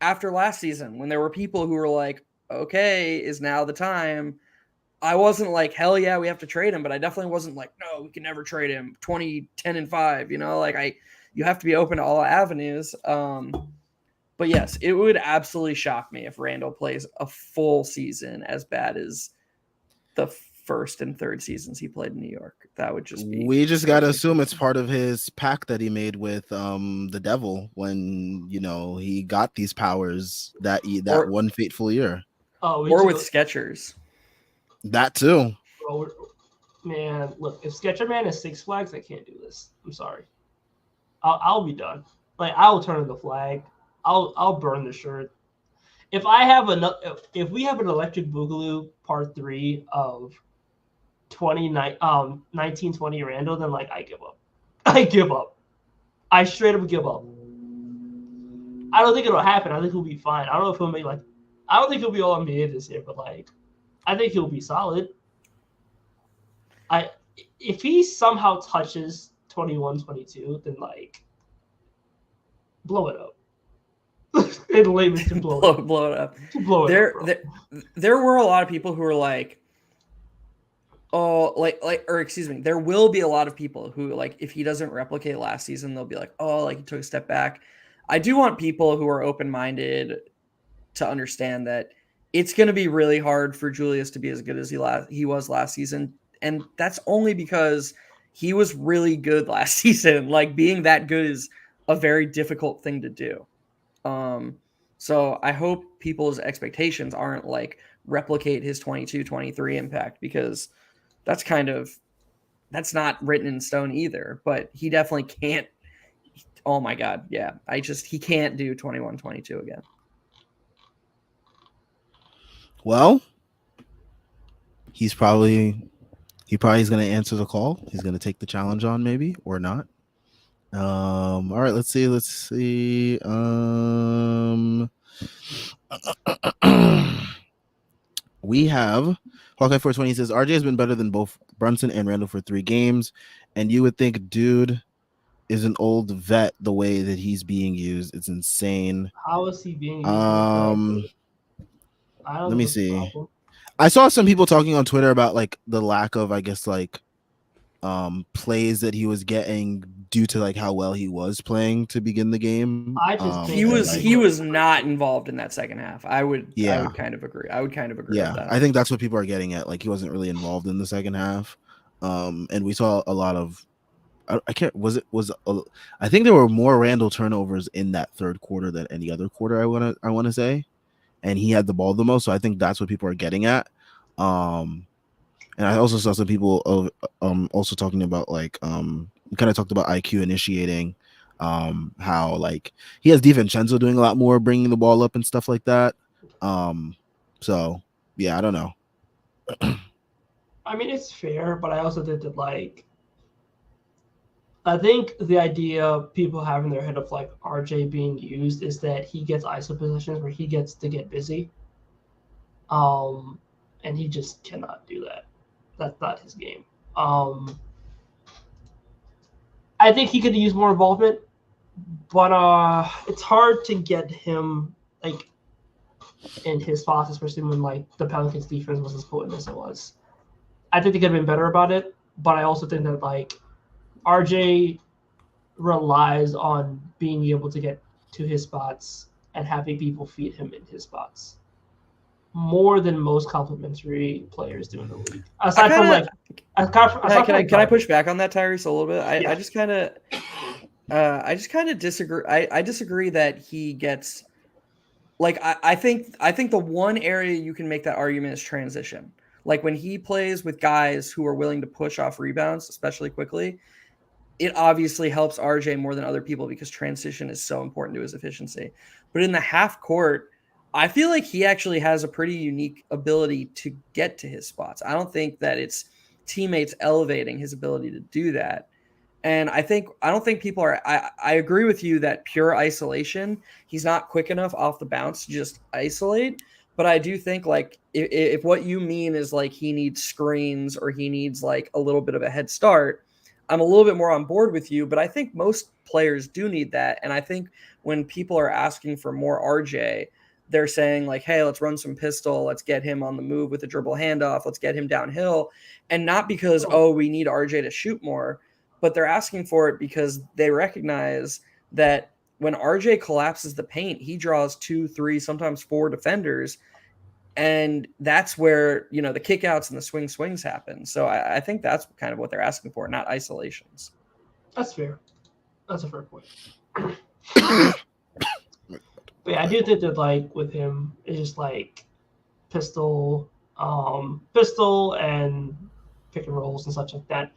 after last season, when there were people who were like, okay, is now the time? I wasn't like, hell yeah, we have to trade him. But I definitely wasn't like, no, we can never trade him. 20, 10, and 5, like you have to be open to all avenues. But yes, it would absolutely shock me if Randall plays a full season as bad as the first and third seasons he played in New York. That would just be. We just gotta assume it's part of his pact that he made with the devil when he got these powers that one fateful year. Or with Skechers. That too. Bro, man, look, if Sketcher Man is Six Flags, I can't do this. I'm sorry. I'll be done. Like I'll turn in the flag. I'll burn the shirt. If we have an Electric Boogaloo Part 3 of 1920 Randall, then like I give up. I give up. I straight up give up. I don't think it'll happen. I think he'll be fine. I don't know if he'll make I don't think he'll be all NBA this year, but like I think he'll be solid. If he somehow touches 21-22, then like blow it up. In layman's to blow it up. There were a lot of people who were like, there will be a lot of people who like, if he doesn't replicate last season, they'll be like, oh, like he took a step back. I do want people who are open-minded to understand that it's going to be really hard for Julius to be as good as he was last season. And that's only because he was really good last season. Like being that good is a very difficult thing to do. So I hope people's expectations aren't like replicate his 22-23 impact, because that's not written in stone either, but he definitely can't. Oh my God. Yeah. He can't do 21-22 again. Well, he's probably going to answer the call. He's going to take the challenge on, maybe, or not. All right, let's see. We have Hawkeye 420 says RJ has been better than both Brunson and Randall for 3 games, and you would think dude is an old vet the way that he's being used. It's insane. How is he being used? Let me see. I saw some people talking on Twitter about like the lack of, I guess, like plays that he was getting due to like how well he was playing to begin the game. I just think he was not involved in that second half. I would kind of agree. I would kind of agree with that. I think that's what people are getting at. Like he wasn't really involved in the second half. And we saw a lot of I think there were more Randall turnovers in that third quarter than any other quarter, I want to say. And he had the ball the most, so I think that's what people are getting at. And I also saw some people also talking about like we kind of talked about IQ initiating, how like he has DiVincenzo doing a lot more, bringing the ball up and stuff like that. So yeah, I don't know. I mean, it's fair, but I also think that like I think the idea people have in their head of like RJ being used is that he gets ISO positions where he gets to get busy. And he just cannot do that. That's not his game. I think he could use more involvement, but it's hard to get him like in his spots, especially when like the Pelicans defense was as potent as it was. I think they could have been better about it, but I also think that like RJ relies on being able to get to his spots and having people feed him in his spots more than most complimentary players do in the league. Aside from like, can I push back on that, Tyrese, a little bit? Yeah. I just kind of disagree. I disagree that he gets like I think the one area you can make that argument is transition. Like when he plays with guys who are willing to push off rebounds, especially quickly, it obviously helps RJ more than other people because transition is so important to his efficiency. But in the half court, I feel like he actually has a pretty unique ability to get to his spots. I don't think that it's teammates elevating his ability to do that. And I don't think people are. I agree with you that pure isolation, he's not quick enough off the bounce to just isolate. But I do think like if what you mean is like he needs screens or he needs like a little bit of a head start, I'm a little bit more on board with you. But I think most players do need that. And I think when people are asking for more RJ, they're saying like, hey, let's run some pistol. Let's get him on the move with a dribble handoff. Let's get him downhill. And not because, oh, we need RJ to shoot more, but they're asking for it because they recognize that when RJ collapses the paint, he draws 2, 3, sometimes 4 defenders. And that's where, the kickouts and the swings happen. So I think that's kind of what they're asking for, not isolations. That's fair. That's a fair point. But yeah, I do think that like with him, it's just like pistol and pick and rolls and such like that.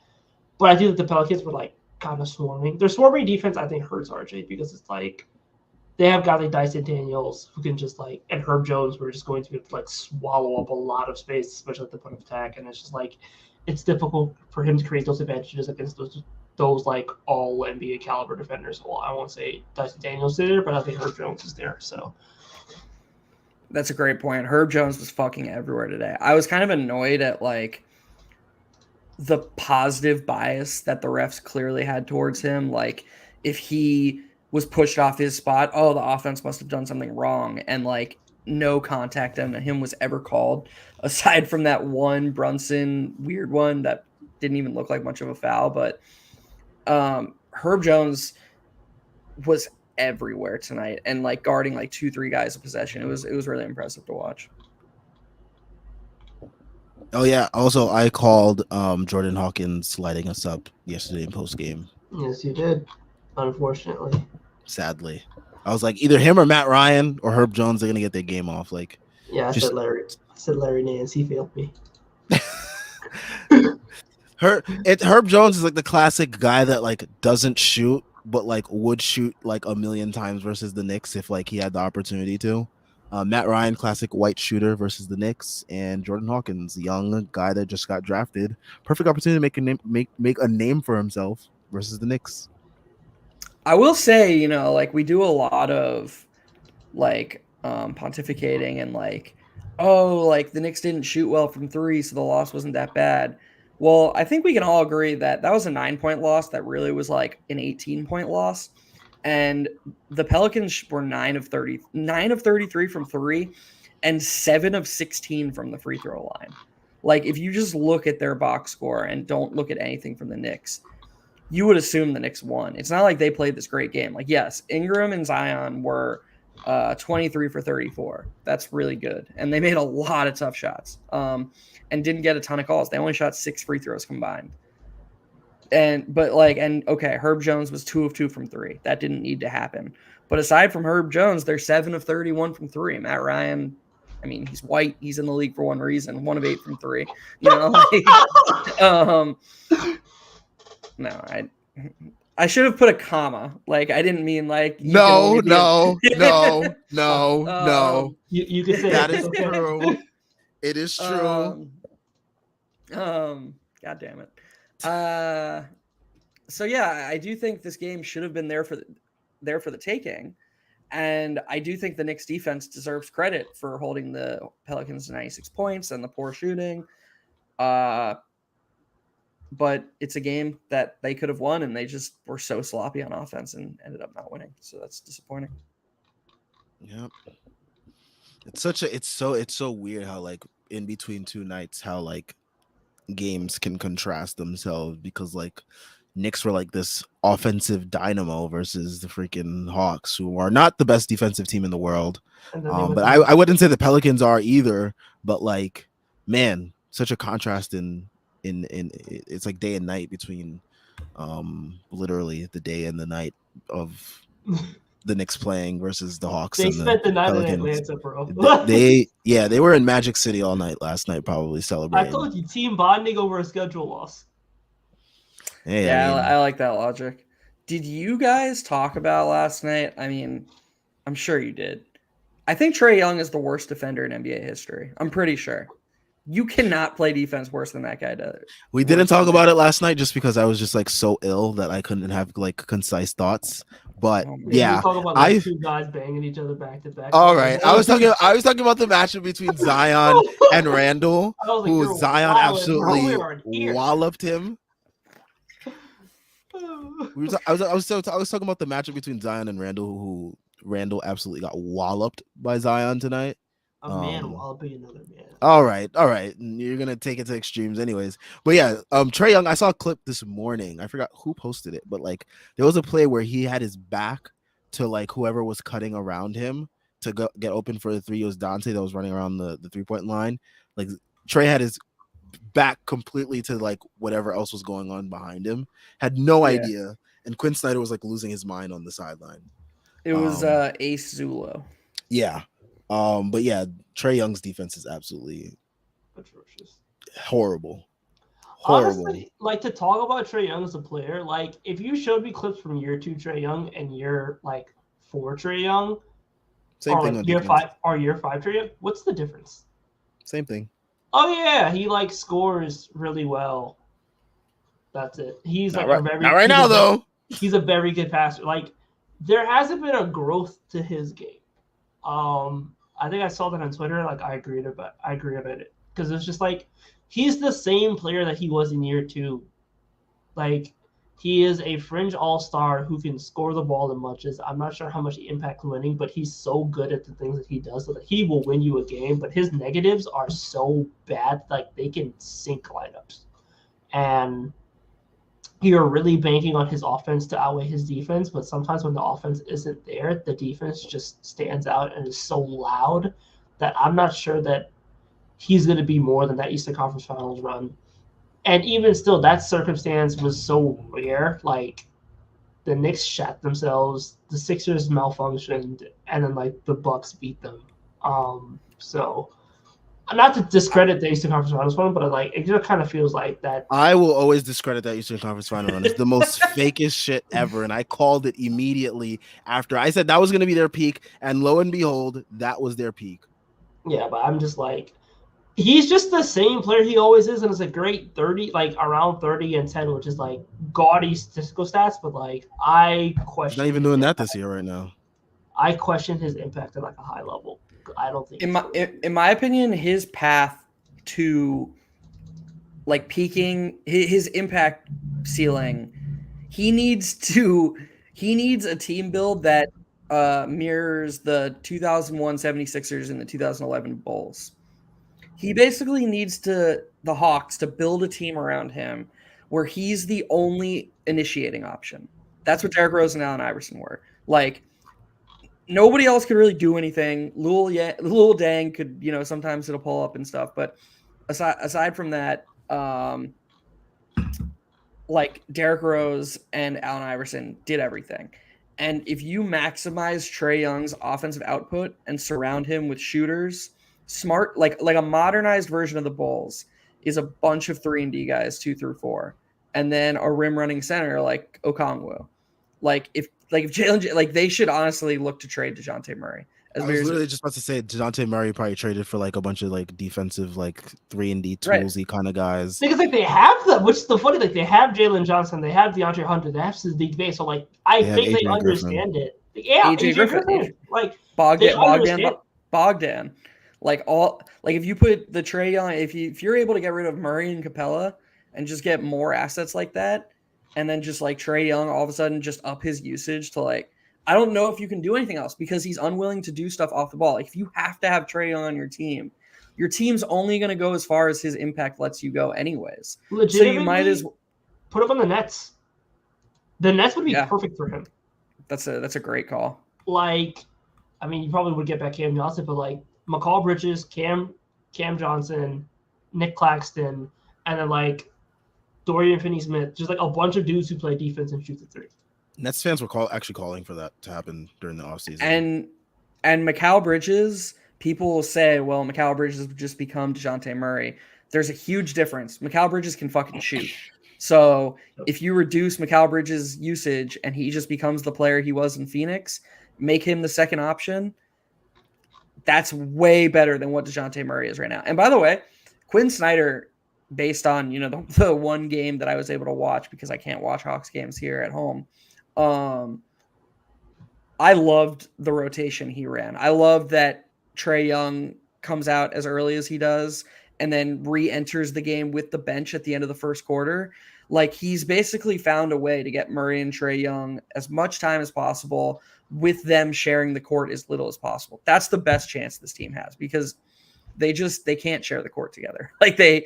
But I do think the Pelicans were like kind of swarming. Their swarming defense, I think, hurts RJ because it's like they have guys like Dyson Daniels who can just like, and Herb Jones who are just going to like swallow up a lot of space, especially at the point of attack. And it's just like it's difficult for him to create those advantages against those like all NBA caliber defenders. Well, I won't say Dyson Daniels is there, but I think Herb Jones is there. So that's a great point. Herb Jones was fucking everywhere today. I was kind of annoyed at like the positive bias that the refs clearly had towards him. Like if he was pushed off his spot, oh, the offense must have done something wrong. And like no contact on him was ever called aside from that one Brunson weird one that didn't even look like much of a foul. But Herb Jones was everywhere tonight and like guarding like 2-3 guys of possession. It was really impressive to watch. Oh yeah. Also, I called Jordan Hawkins lighting us up yesterday in postgame. Yes, you did. Unfortunately. Sadly, I was like either him or Matt Ryan or Herb Jones are gonna get their game off. Like, yeah, I said Larry Nance. He failed me. Herb Jones is like the classic guy that like doesn't shoot, but like would shoot like a million times versus the Knicks if like he had the opportunity to. Matt Ryan, classic white shooter versus the Knicks, and Jordan Hawkins, young guy that just got drafted, perfect opportunity to make a name for himself versus the Knicks. I will say, like we do a lot of like pontificating and like, oh, like the Knicks didn't shoot well from 3, so the loss wasn't that bad. Well, I think we can all agree that was a 9-point loss that really was like an 18-point loss. And the Pelicans were 9 of 33 from 3 and 7 of 16 from the free throw line. Like if you just look at their box score and don't look at anything from the Knicks, you would assume the Knicks won. It's not like they played this great game. Like, yes, Ingram and Zion were 23 for 34. That's really good. And they made a lot of tough shots and didn't get a ton of calls. They only shot 6 free throws combined. Okay, Herb Jones was 2 of 2 from 3. That didn't need to happen. But aside from Herb Jones, they're 7 of 31 from 3. Matt Ryan, I mean, he's white. He's in the league for one reason. 1 of 8 from 3. No, I should have put a comma. Like I didn't mean like you can No, only be no, no, Oh, no, no. you can say That it. is It's okay. true. It is true. God damn it. So yeah, I do think this game should have been there for the taking. And I do think the Knicks defense deserves credit for holding the Pelicans to 96 points and the poor shooting. But it's a game that they could have won, and they just were so sloppy on offense and ended up not winning. So that's disappointing. Yep. It's so weird how like in between two nights how like games can contrast themselves because like Knicks were like this offensive dynamo versus the freaking Hawks, who are not the best defensive team in the world. And then they went But to I wouldn't say the Pelicans are either. But like, man, such a contrast in it's like day and night between literally the day and the night of the Knicks playing versus the Hawks they and spent the night in Pelicans. Atlanta, bro. They were in Magic City all night last night, probably I celebrating. told you, team bonding over a schedule loss. Hey, Yeah, I mean, I like that logic. Did you guys talk about last night? I mean, I'm sure you did. I think Trae Young is the worst defender in NBA history. I'm pretty sure. You cannot play defense worse than that guy does. we didn't talk about it last night just because I was just like so ill that I couldn't have like concise thoughts. But Oh my yeah, We talk about like two guys banging each other back to back. all right. I was talking about the matchup between Zion and Randall, I was like, who you're Zion wildin', bro. absolutely We aren't here. walloped him. I was talking about the matchup between Zion and Randall, who Randall absolutely got walloped by Zion tonight. A man walloping another man. All right. You're gonna take it to extremes, anyways. But yeah, Trae Young. I saw a clip this morning. I forgot who posted it, but like there was a play where he had his back to like whoever was cutting around him to go get open for the three. It was Dante that was running around the 3-point line. Like Trae had his back completely to like whatever else was going on behind him. Had no idea, and Quinn Snyder was like losing his mind on the sideline. It was Ace Zulo. Yeah. But yeah, Trae Young's defense is absolutely atrocious. Horrible. Honestly, like to talk about Trae Young as a player, like if you showed me clips from year 2 Trae Young and year like 4 Trae Young, same or thing like on year defense. 5 or year 5 Trae Young, what's the difference? Same thing. Oh yeah, he like scores really well. That's it. He's Not like right, not right now though. He's a very good passer. Like there hasn't been a growth to his game. I think I saw that on Twitter. Like I agree about it because it's just like he's the same player that he was in year 2. Like he is a fringe all-star who can score the ball as much as I'm not sure how much he impacts winning, but he's so good at the things that he does so that he will win you a game. But his negatives are so bad, like they can sink lineups. And you're really banking on his offense to outweigh his defense, but sometimes when the offense isn't there, the defense just stands out and is so loud that I'm not sure that he's going to be more than that Eastern Conference Finals run. And even still, that circumstance was so rare. Like the Knicks shat themselves, the Sixers malfunctioned, and then like the Bucks beat them. So not to discredit the Eastern Conference Finals run, but like it just kind of feels like that. I will always discredit that Eastern Conference Final run. It's the most fakest shit ever, and I called it immediately after I said that was going to be their peak, and lo and behold, that was their peak. Yeah, but I'm just like, he's just the same player he always is, and it's a great 30, like around 30 and 10, which is like gaudy statistical stats. But like, I question. He's not even doing that this year right now. I question his impact at like a high level. I don't think. In my opinion, his path to like peaking, his impact ceiling, he needs a team build that mirrors the 2001 76ers and the 2011 Bulls. He basically needs the Hawks to build a team around him where he's the only initiating option. That's what Derrick Rose and Allen Iverson were. Like, nobody else could really do anything. Lil Dang could, sometimes it'll pull up and stuff. But aside from that, like Derrick Rose and Allen Iverson did everything. And if you maximize Trae Young's offensive output and surround him with shooters, like a modernized version of the Bulls is a bunch of 3-and-D guys 2 through 4 and then a rim running center like Okongwu. Like if Jalen, like they should honestly look to trade DeJounte Murray. I was literally just about to say DeJounte Murray probably traded for like a bunch of like defensive like 3-and-D toolsy kind of guys. Because like they have them, which is the funny. Like they have Jalen Johnson, they have DeAndre Hunter, they have Sadiq Bey. So like I think they understand it. Yeah, AJ Griffin. Like Bogdan. Like if you put the Trae Young, if you're able to get rid of Murray and Capella and just get more assets like that, and then just like Trae Young all of a sudden just up his usage to like, I don't know if you can do anything else because he's unwilling to do stuff off the ball. Like if you have to have Trae Young on your team's only going to go as far as his impact lets you go anyways. So you might as well put him on the Nets. The Nets would be perfect for him. That's a great call. Like, I mean, you probably would get back Cam Johnson, but like McCall Bridges, Cam Johnson, Nick Claxton, and then like Dorian Finney-Smith, just like a bunch of dudes who play defense and shoot the three. Nets fans were actually calling for that to happen during the offseason. And Mikal Bridges, people will say, well, Mikal Bridges would just become DeJounte Murray. There's a huge difference. Mikal Bridges can fucking shoot. So if you reduce Mikal Bridges' usage and he just becomes the player he was in Phoenix, make him the second option, that's way better than what DeJounte Murray is right now. And by the way, Quinn Snyder, based on the one game that I was able to watch because I can't watch Hawks games here at home, I loved the rotation he ran. I loved that Trae Young comes out as early as he does and then re-enters the game with the bench at the end of the first quarter. Like he's basically found a way to get Murray and Trae Young as much time as possible with them sharing the court as little as possible. That's the best chance this team has because they can't share the court together. Like they're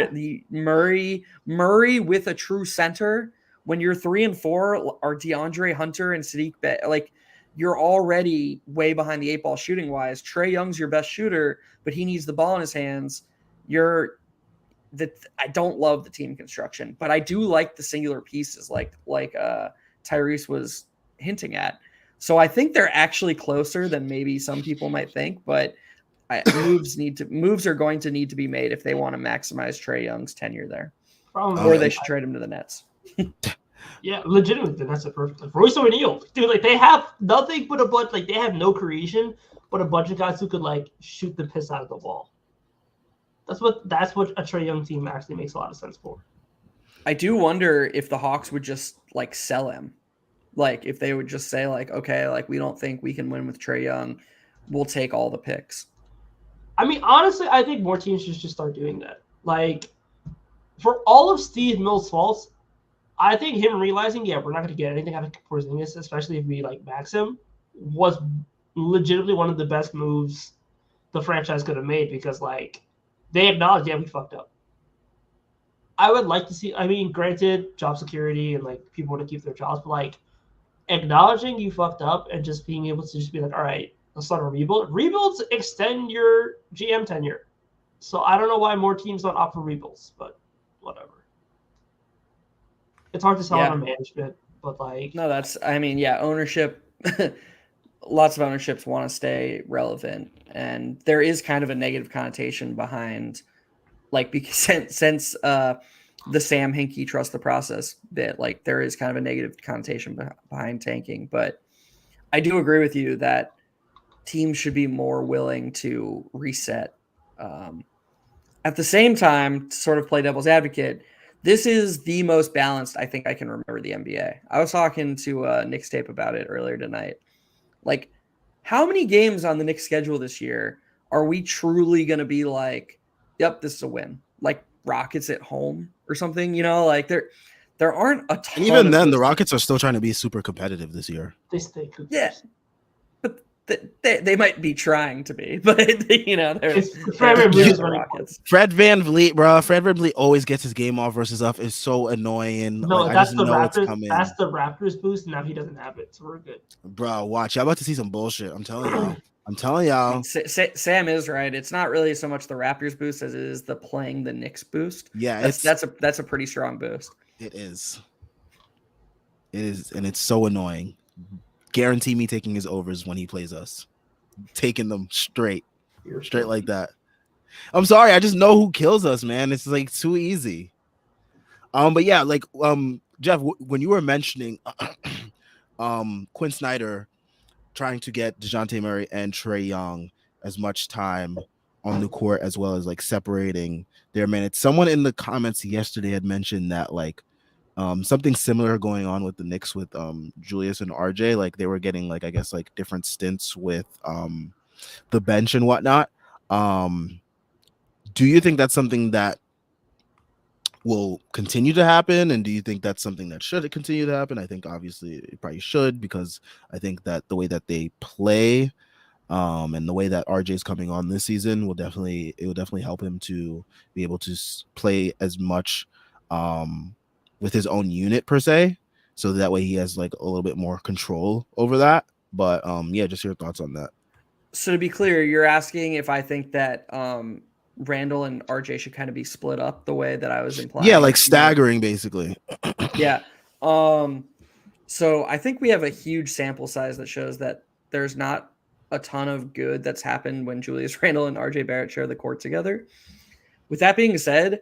the Murray with a true center. When you're 3 and 4 are DeAndre Hunter and Sadiq Bey, like you're already way behind the 8 ball shooting wise. Trae Young's your best shooter, but he needs the ball in his hands. I don't love the team construction, but I do like the singular pieces like Tyrese was hinting at. So I think they're actually closer than maybe some people might think, but moves are going to need to be made if they want to maximize Trae Young's tenure there. Or they should trade him to the Nets. Yeah, legitimately, the Nets are perfect. Like Royce O'Neal, dude, like they have nothing but a bunch, like they have no creation, but a bunch of guys who could like shoot the piss out of the ball. That's what a Trae Young team actually makes a lot of sense for. I do wonder if the Hawks would just like sell him. Like if they would just say like, okay, like we don't think we can win with Trae Young. We'll take all the picks. I mean, honestly, I think more teams should just start doing that. Like for all of Steve Mills' faults, I think him realizing, we're not going to get anything out of Porzingis, especially if we like max him, was legitimately one of the best moves the franchise could have made because like they acknowledged, we fucked up. I would like to see, I mean, granted, job security and like people want to keep their jobs, but like acknowledging you fucked up and just being able to just be like, all right, let's start a rebuild. Rebuilds extend your GM tenure. So I don't know why more teams don't opt for rebuilds, but whatever. It's hard to sell on management, but like no, ownership. Lots of ownerships want to stay relevant, and there is kind of a negative connotation behind, like because since the Sam Hinkie trust the process bit, like there is kind of a negative connotation behind tanking. But I do agree with you that teams should be more willing to reset. At the same time, to sort of play devil's advocate, this is the most balanced I think I can remember the NBA. I was talking to Knicks tape about it earlier tonight. Like, how many games on the Knicks schedule this year are we truly going to be like, yep, this is a win? Like Rockets at home or something, like there aren't a ton. And even then, the Rockets are still trying to be super competitive this year. They stay good. Yeah. They might be trying to be, but they're Rockets. Fred VanVleet, bro. Fred VanVleet always gets his game off versus us. It's so annoying. No, like, that's the Raptors. That's the Raptors boost. Now he doesn't have it, so we're good. Bro, watch. Y'all about to see some bullshit. I'm telling y'all. Sam is right. It's not really so much the Raptors boost as it is the playing the Knicks boost. Yeah, that's a pretty strong boost. It is, and it's so annoying. Guarantee me taking his overs when he plays us, taking them straight like that. I'm sorry, I just know who kills us, man. It's like too easy. But yeah, like Jeff, when you were mentioning Quinn Snyder trying to get DeJounte Murray and Trae Young as much time on the court as well as like separating their minutes. Someone in the comments yesterday had mentioned that like something similar going on with the Knicks with Julius and RJ. Like they were getting like I guess like different stints with the bench and whatnot. Do you think that's something that will continue to happen, and do you think that's something that should continue to happen? I think obviously it probably should, because I think that the way that they play and the way that RJ is coming on this season will definitely help him to be able to play as much with his own unit per se, so that way he has like a little bit more control over that. But yeah, just your thoughts on that. So to be clear, you're asking if I think that Randall and RJ should kind of be split up the way that I was implying. Yeah, like staggering, basically. Yeah. So I think we have a huge sample size that shows that there's not a ton of good that's happened when Julius Randle and RJ Barrett share the court together. With that being said,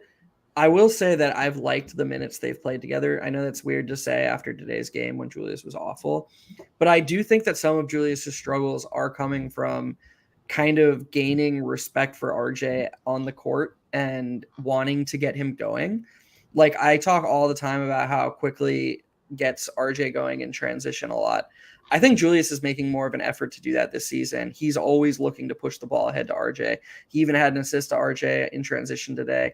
I will say that I've liked the minutes they've played together. I know that's weird to say after today's game when Julius was awful, but I do think that some of Julius's struggles are coming from kind of gaining respect for RJ on the court and wanting to get him going. Like I talk all the time about how quickly gets RJ going in transition a lot. I think Julius is making more of an effort to do that this season. He's always looking to push the ball ahead to RJ. He even had an assist to RJ in transition today.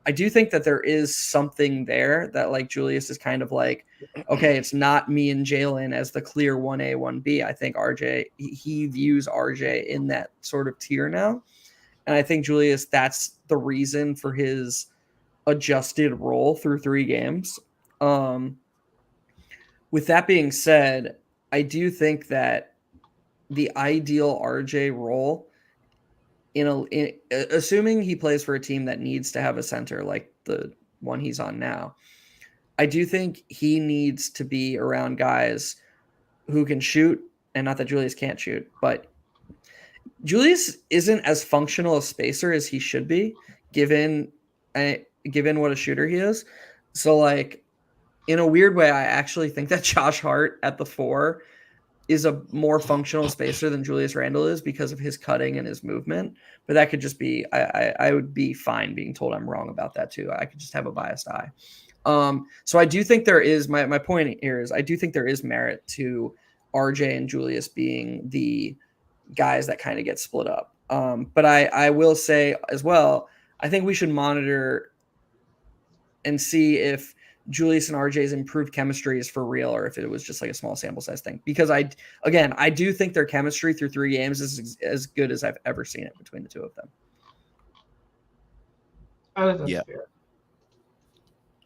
I do think that there is something there that like Julius is kind of like, okay, it's not me and Jalen as the clear 1A, 1B. I think RJ, he views RJ in that sort of tier now. And I think Julius, that's the reason for his adjusted role through 3 games. With that being said, I do think that the ideal RJ role assuming he plays for a team that needs to have a center like the one he's on now, I do think he needs to be around guys who can shoot, and not that Julius can't shoot, but Julius isn't as functional a spacer as he should be, given what a shooter he is. So like in a weird way, I actually think that Josh Hart at the 4 is a more functional spacer than Julius Randle is because of his cutting and his movement. But that could just be, I would be fine being told I'm wrong about that too. I could just have a biased eye. So I do think there is, my point here is I do think there is merit to RJ and Julius being the guys that kind of get split up. But I will say as well, I think we should monitor and see if Julius and RJ's improved chemistry is for real, or if it was just like a small sample size thing. Because I do think their chemistry through 3 games is as good as I've ever seen it between the 2 of them. I think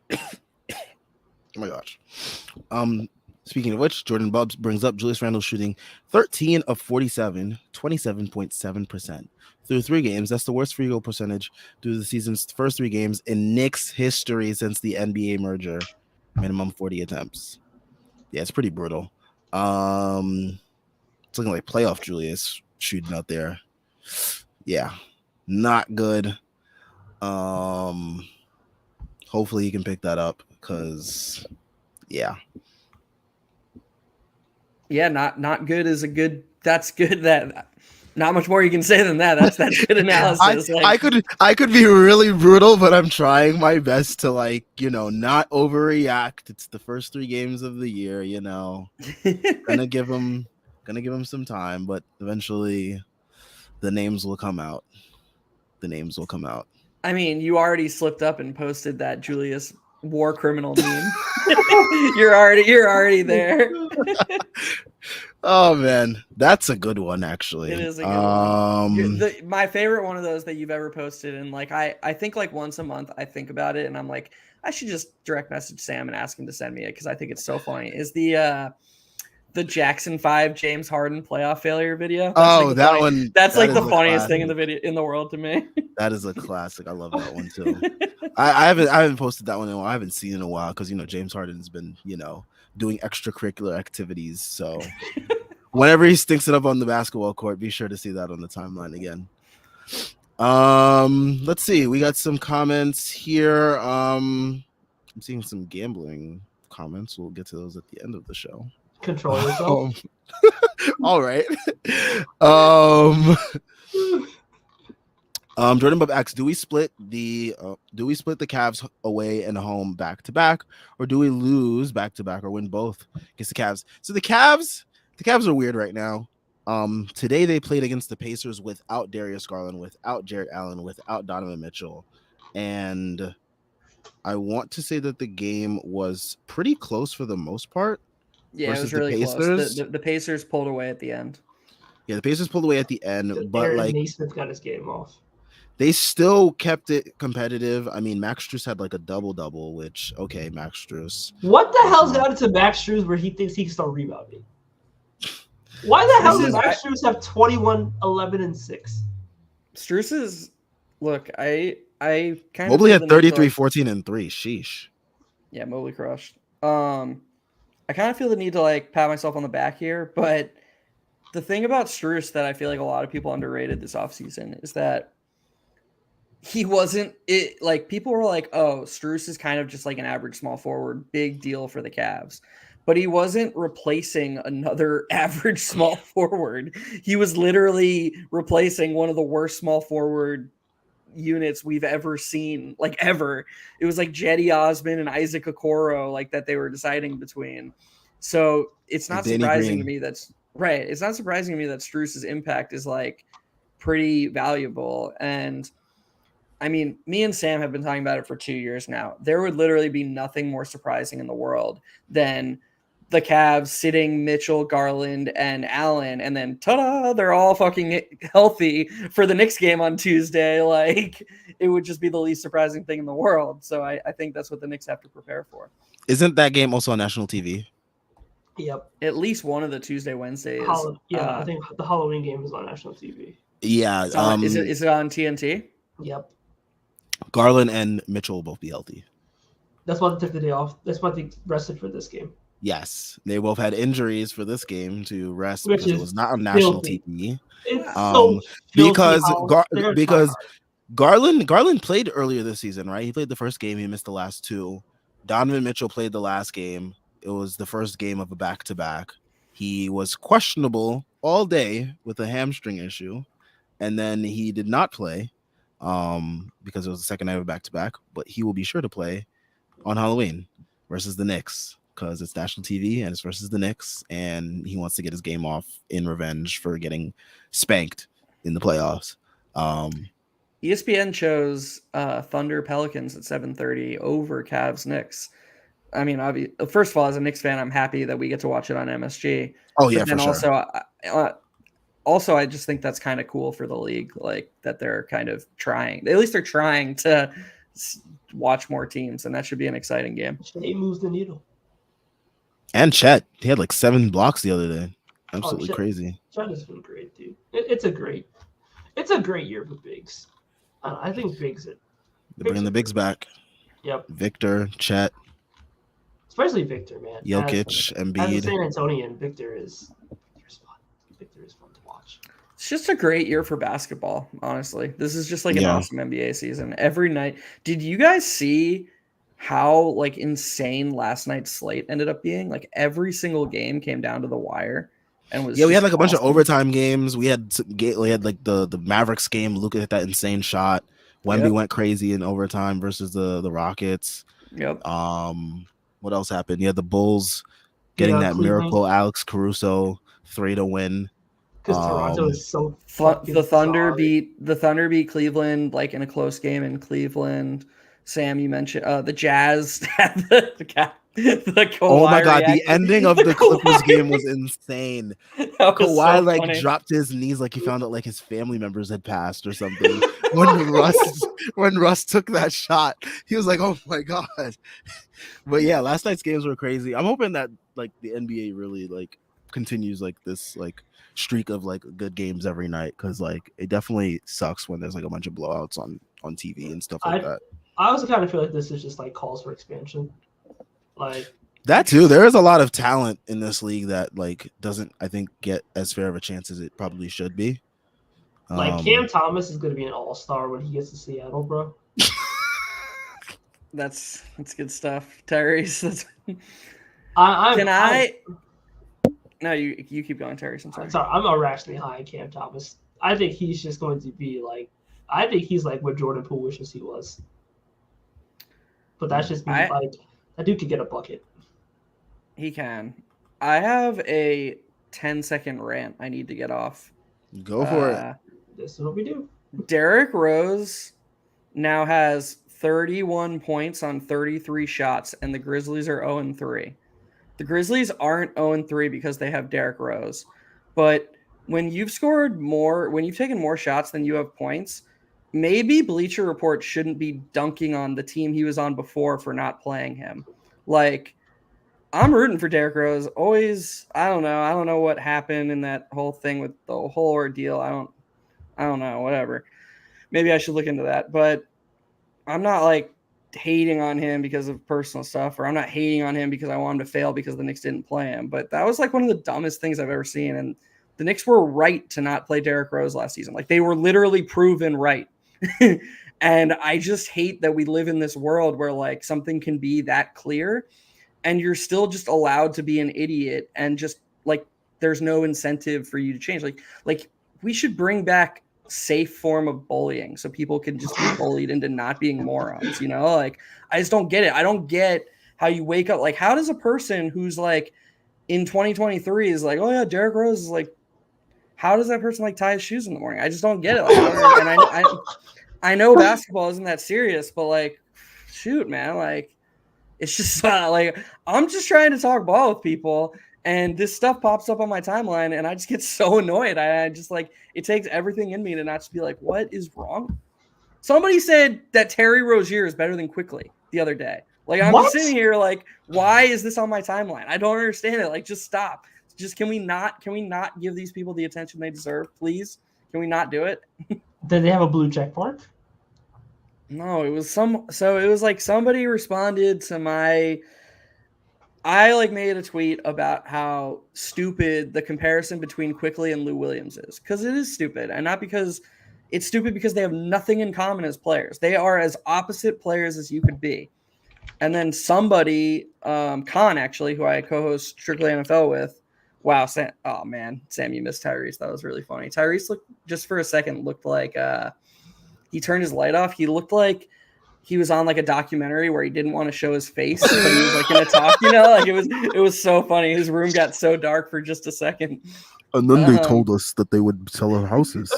that's fair. Oh my gosh. Speaking of which, Jordan Bubbs brings up Julius Randle shooting 13 of 47, 27.7% through 3 games. That's the worst free throw percentage through the season's first 3 games in Knicks history since the NBA merger. Minimum 40 attempts. Yeah, it's pretty brutal. It's looking like playoff Julius shooting out there. Yeah, not good. Hopefully he can pick that up because, yeah. Yeah, not good is a good. That's good. That not much more you can say than that. That's good analysis. I could be really brutal, but I'm trying my best to not overreact. It's the first 3 games of the year, gonna give him some time, but eventually the names will come out. I mean, you already slipped up and posted that Julius war criminal meme. You're already there. Oh man, that's a good one actually. It is a good one. My favorite one of those that you've ever posted, and like I think like once a month I think about it and I'm like, I should just direct message Sam and ask him to send me it because I think it's so funny. Is the Jackson 5 James Harden playoff failure video? That one. That's like the funniest thing in the video in the world to me. That is a classic. I love that one too. I haven't posted that one in a while. I haven't seen it in a while because James Harden's been doing extracurricular activities. So whenever he stinks it up on the basketball court, be sure to see that on the timeline again. Let's see. We got some comments here. I'm seeing some gambling comments. We'll get to those at the end of the show. Control yourself. All right. Um, Jordan Bub asks, do we split the Cavs away and home back to back, or do we lose back to back or win both against the Cavs? So the Cavs are weird right now. Today they played against the Pacers without Darius Garland, without Jarrett Allen, without Donovan Mitchell, and I want to say that the game was pretty close for the most part. Yeah, it was really close. The Pacers pulled away at the end. Yeah, the Pacers pulled away at the end, but Aaron like Naismith got his game off. They still kept it competitive. I mean, Max Strus had like a double-double, which, okay, Max Strus. What the hell's got into Max Strus where he thinks he can start rebounding? Why the hell does Max Strus have 21, 11, and 6? Strus is – look, I kind of – Mobley had 33, 14, and 3. Sheesh. Yeah, Mobley crushed. I kind of feel the need to, like, pat myself on the back here, but the thing about Strus that I feel like a lot of people underrated this offseason is that he wasn't it like people were like, oh, Strus is kind of just like an average small forward, big deal for the Cavs. But he wasn't replacing another average small forward. He was literally replacing one of the worst small forward units we've ever seen, like ever. It was like Jetty Osman and Isaac Okoro, like that they were deciding between. So it's not surprising to me that's right. It's not surprising to me that Strus's impact is like pretty valuable. And I mean, me and Sam have been talking about it for 2 years now. There would literally be nothing more surprising in the world than the Cavs sitting Mitchell, Garland, and Allen, and then ta-da, they're all fucking healthy for the Knicks game on Tuesday. Like, it would just be the least surprising thing in the world. So I think that's what the Knicks have to prepare for. Isn't that game also on national TV? Yep. At least one of the Tuesday, Wednesdays. I think the Halloween game is on national TV. Yeah. Is it on TNT? Yep. Garland and Mitchell will both be healthy. That's why they took the day off. That's why they rested for this game. Yes, they both had injuries for this game to rest because it was not on national TV. It's so because Garland played earlier this season, right? He played the first game. He missed the last two. Donovan Mitchell played the last game. It was the first game of a back-to-back. He was questionable all day with a hamstring issue, and then he did not play because it was the second night of a back-to-back, but he will be sure to play on Halloween versus the Knicks because it's national TV and it's versus the Knicks, and he wants to get his game off in revenge for getting spanked in the playoffs. ESPN chose Thunder Pelicans at 7:30 over Cavs Knicks. I mean, first of all, as a Knicks fan, I'm happy that we get to watch it on MSG. Oh yeah, for sure. Also, I just think that's kind of cool for the league, like that they're kind of trying. At least they're trying to watch more teams, and that should be an exciting game. He moves the needle. And Chet, he had like 7 blocks the other day. Absolutely crazy. Chet has been great, dude. It's a great year for bigs. I think bigs. They're bringing the bigs back. Yep. Victor, Chet, especially Victor, man. Jokic, Embiid. As a San Antonian, Victor is fun. Victor is fun to watch. It's just a great year for basketball, honestly. This is just like an awesome NBA season. Every night. Did you guys see how like insane last night's slate ended up being? Like every single game came down to the wire. And was we had like a bunch of overtime games. We had like the Mavericks game. Luka hit that insane shot. Wemby went crazy in overtime versus the Rockets. Yep. What else happened? You had the Bulls getting that miracle Alex Caruso 3 to win. Because Toronto is so the Thunder beat Cleveland like in a close game in Cleveland. Sam, you mentioned the Jazz had the Kawhi. Oh my god, reaction. the ending of the Clippers game was insane. Kawhi like funny. dropped his knees like he found out like his family members had passed or something. when Russ took that shot, he was like, "Oh my god." But yeah, last night's games were crazy. I'm hoping that like the NBA really like continues like this like streak of like good games every night, because like it definitely sucks when there's like a bunch of blowouts on TV and stuff like that. I also kind of feel like this is just like calls for expansion. Like that too. There is a lot of talent in this league that like doesn't, I think, get as fair of a chance as it probably should be. Like Cam Thomas is going to be an all-star when he gets to Seattle, bro. That's good stuff, Tyrese. That's... I'm, Can I'm I? No, you keep going, Tyrese. I'm sorry. sorry. I'm irrationally high on Cam Thomas. I think he's just going to be like. I think he's like what Jordan Poole wishes he was. But that's just me. Like that dude could get a bucket. He can. I have a 10-second rant I need to get off. Go for it. This is what we do. Derrick Rose now has 31 points on 33 shots, and the Grizzlies are 0-3. The Grizzlies aren't 0-3 because they have Derrick Rose. But when you've scored more, when you've taken more shots than you have points, maybe Bleacher Report shouldn't be dunking on the team he was on before for not playing him. Like, I'm rooting for Derrick Rose. Always, I don't know. I don't know what happened in that whole thing with the whole ordeal. I don't know. Whatever. Maybe I should look into that. But I'm not like hating on him because of personal stuff, or I'm not hating on him because I want him to fail because the Knicks didn't play him. But that was like one of the dumbest things I've ever seen. And the Knicks were right to not play Derrick Rose last season. Like, they were literally proven right. And I just hate that we live in this world where like something can be that clear and you're still just allowed to be an idiot, and just like there's no incentive for you to change. Like we should bring back safe form of bullying so people can just be bullied into not being morons, you know? Like, I just don't get it. I don't get how you wake up. Like, how does a person who's like in 2023 is like, oh yeah, Derrick Rose is like, how does that person like tie his shoes in the morning? I just don't get it. Like, and I know basketball isn't that serious, but like, shoot, man, like, it's just like, I'm just trying to talk ball with people, and this stuff pops up on my timeline, and I just get so annoyed. I just like, it takes everything in me to not just be like, what is wrong? Somebody said that Terry Rozier is better than Quickly the other day. Like, I'm just sitting here like, why is this on my timeline? I don't understand it. Like, just stop. Just can we not give these people the attention they deserve, please? Can we not do it? Did they have a blue check mark? No, it was like somebody responded to I like made a tweet about how stupid the comparison between Quickly and Lou Williams is, because it is stupid, and not because it's stupid because they have nothing in common as players. They are as opposite players as you could be. And then somebody, Khan actually, who I co-host Strictly NFL with, wow, Sam, oh man, Sam, you missed Tyrese. That was really funny. Tyrese just for a second looked like he turned his light off. He looked like he was on like a documentary where he didn't want to show his face, but he was like going to talk, you know, like it was so funny. His room got so dark for just a second. And then they told us that they would sell our houses.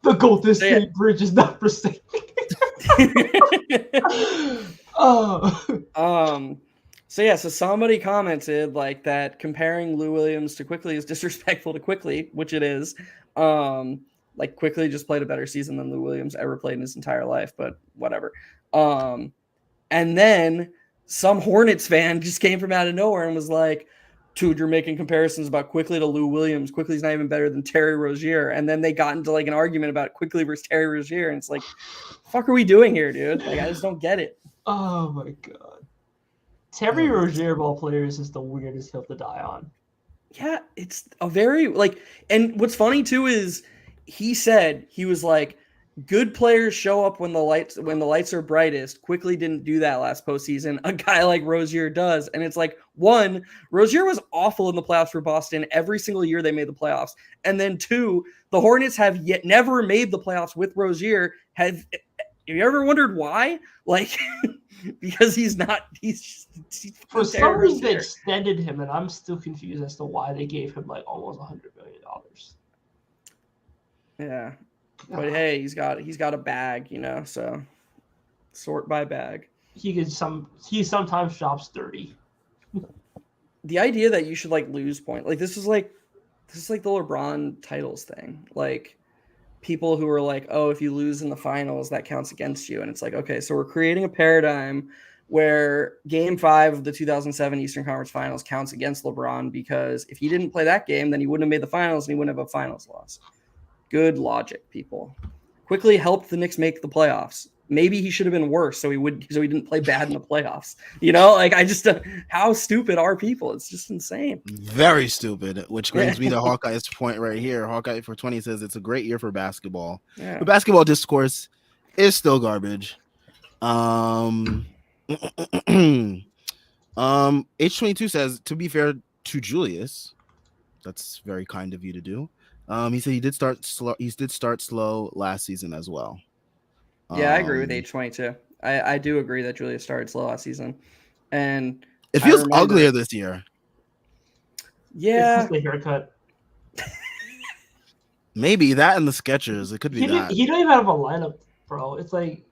The Golden State Bridge is not for sale. So somebody commented like that comparing Lou Williams to Quickly is disrespectful to Quickly, which it is. Like, Quickly just played a better season than Lou Williams ever played in his entire life, but whatever. And then some Hornets fan just came from out of nowhere and was like, dude, you're making comparisons about Quickly to Lou Williams. Quickly's not even better than Terry Rozier. And then they got into like an argument about Quickly versus Terry Rozier. And it's like, fuck are we doing here, dude? Like, I just don't get it. Oh my God. Terry Rozier of all players is the weirdest hill to die on. Yeah, it's a very like, and what's funny too is he said, he was like, good players show up when the lights are brightest. Quickly didn't do that last postseason. A guy like Rozier does. And it's like, one, Rozier was awful in the playoffs for Boston every single year they made the playoffs. And then two, the Hornets have yet never made the playoffs with Rozier. Have you ever wondered why? Like, because he's for some reason they extended him, and I'm still confused as to why they gave him like almost $100 million. Yeah. But hey, he's got a bag, you know, so sort by bag. He sometimes shops 30. The idea that you should like lose point, like this is like the LeBron titles thing. Like, people who are like, oh, if you lose in the finals, that counts against you. And it's like, okay, so we're creating a paradigm where Game 5 of the 2007 Eastern Conference Finals counts against LeBron, because if he didn't play that game, then he wouldn't have made the finals and he wouldn't have a finals loss. Good logic, people. Quickly helped the Knicks make the playoffs. maybe he should have been worse so he didn't play bad in the playoffs. You know, like I just how stupid are people? It's just insane. Very stupid, which brings me to Hawkeye's point right here. Hawkeye for 20 says it's a great year for basketball. Yeah. The basketball discourse is still garbage. H22 says, to be fair to Julius, that's very kind of you to do. He said he did start slow. He did start slow last season as well. Yeah, I agree with H22. I do agree that Julius started slow last season, and it feels uglier this year. Yeah, it's the haircut. Maybe that and the Skechers. It could be that. He don't even have a lineup, bro. It's like,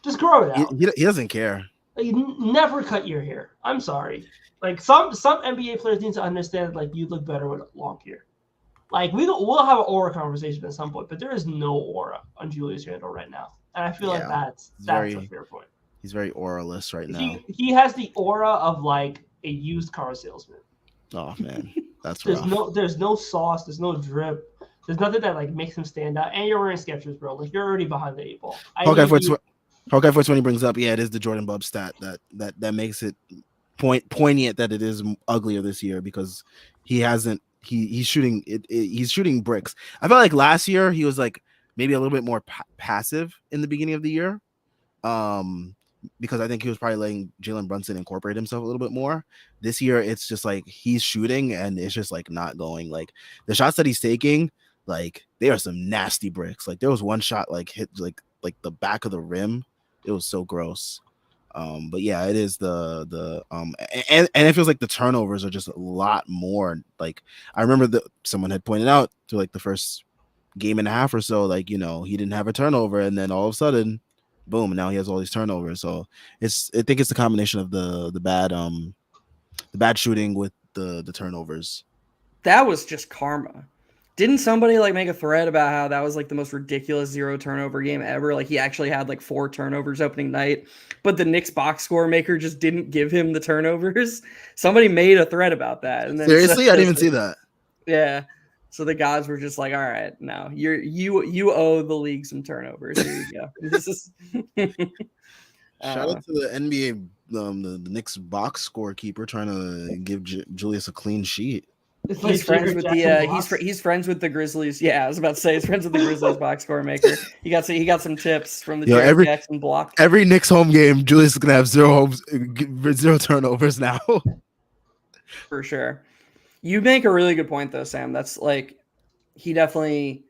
just grow it out. He doesn't care. Like, never cut your hair. I'm sorry. Like some NBA players need to understand, like, you look better with long hair. Like we'll have an aura conversation at some point, but there is no aura on Julius Randle right now, and I feel like that's a fair point. He's very auraless right now. He has the aura of like a used car salesman. Oh man, that's there's no sauce, there's no drip, there's nothing that like makes him stand out. And you're wearing Skechers, bro. Like you're already behind the 8 ball. Hawkeye 420 brings up, yeah, it is the Jordan Bub stat that makes it poignant that it is uglier this year because he hasn't. He's shooting he's shooting bricks. I felt like last year he was like maybe a little bit more passive in the beginning of the year, because I think he was probably letting Jalen Brunson incorporate himself a little bit more. This year it's just like he's shooting and it's just like not going. Like the shots that he's taking, like they are some nasty bricks. Like there was one shot like hit like the back of the rim. It was so gross. But yeah, it is and it feels like the turnovers are just a lot more. Like I remember that someone had pointed out to like the first game and a half or so, like, you know, he didn't have a turnover, and then all of a sudden, boom, now he has all these turnovers. So I think it's the combination of the bad shooting with the turnovers. That was just karma. Didn't somebody like make a thread about how that was like the most ridiculous 0 turnover game ever? Like he actually had like 4 turnovers opening night, but the Knicks box score maker just didn't give him the turnovers. Somebody made a thread about that. And then seriously, I didn't even see that. Yeah. So the guys were just like, all right, no, you owe the league some turnovers. Here you go. This is shout out to the NBA, the Knicks box scorekeeper trying to give Julius a clean sheet. He's friends with he's friends with the Grizzlies. Yeah, I was about to say he's friends with the Grizzlies box score maker. He got some tips from the Jared Jackson block. Every Knicks home game, Julius is gonna have 0 turnovers now. For sure. You make a really good point though, Sam. That's like he definitely,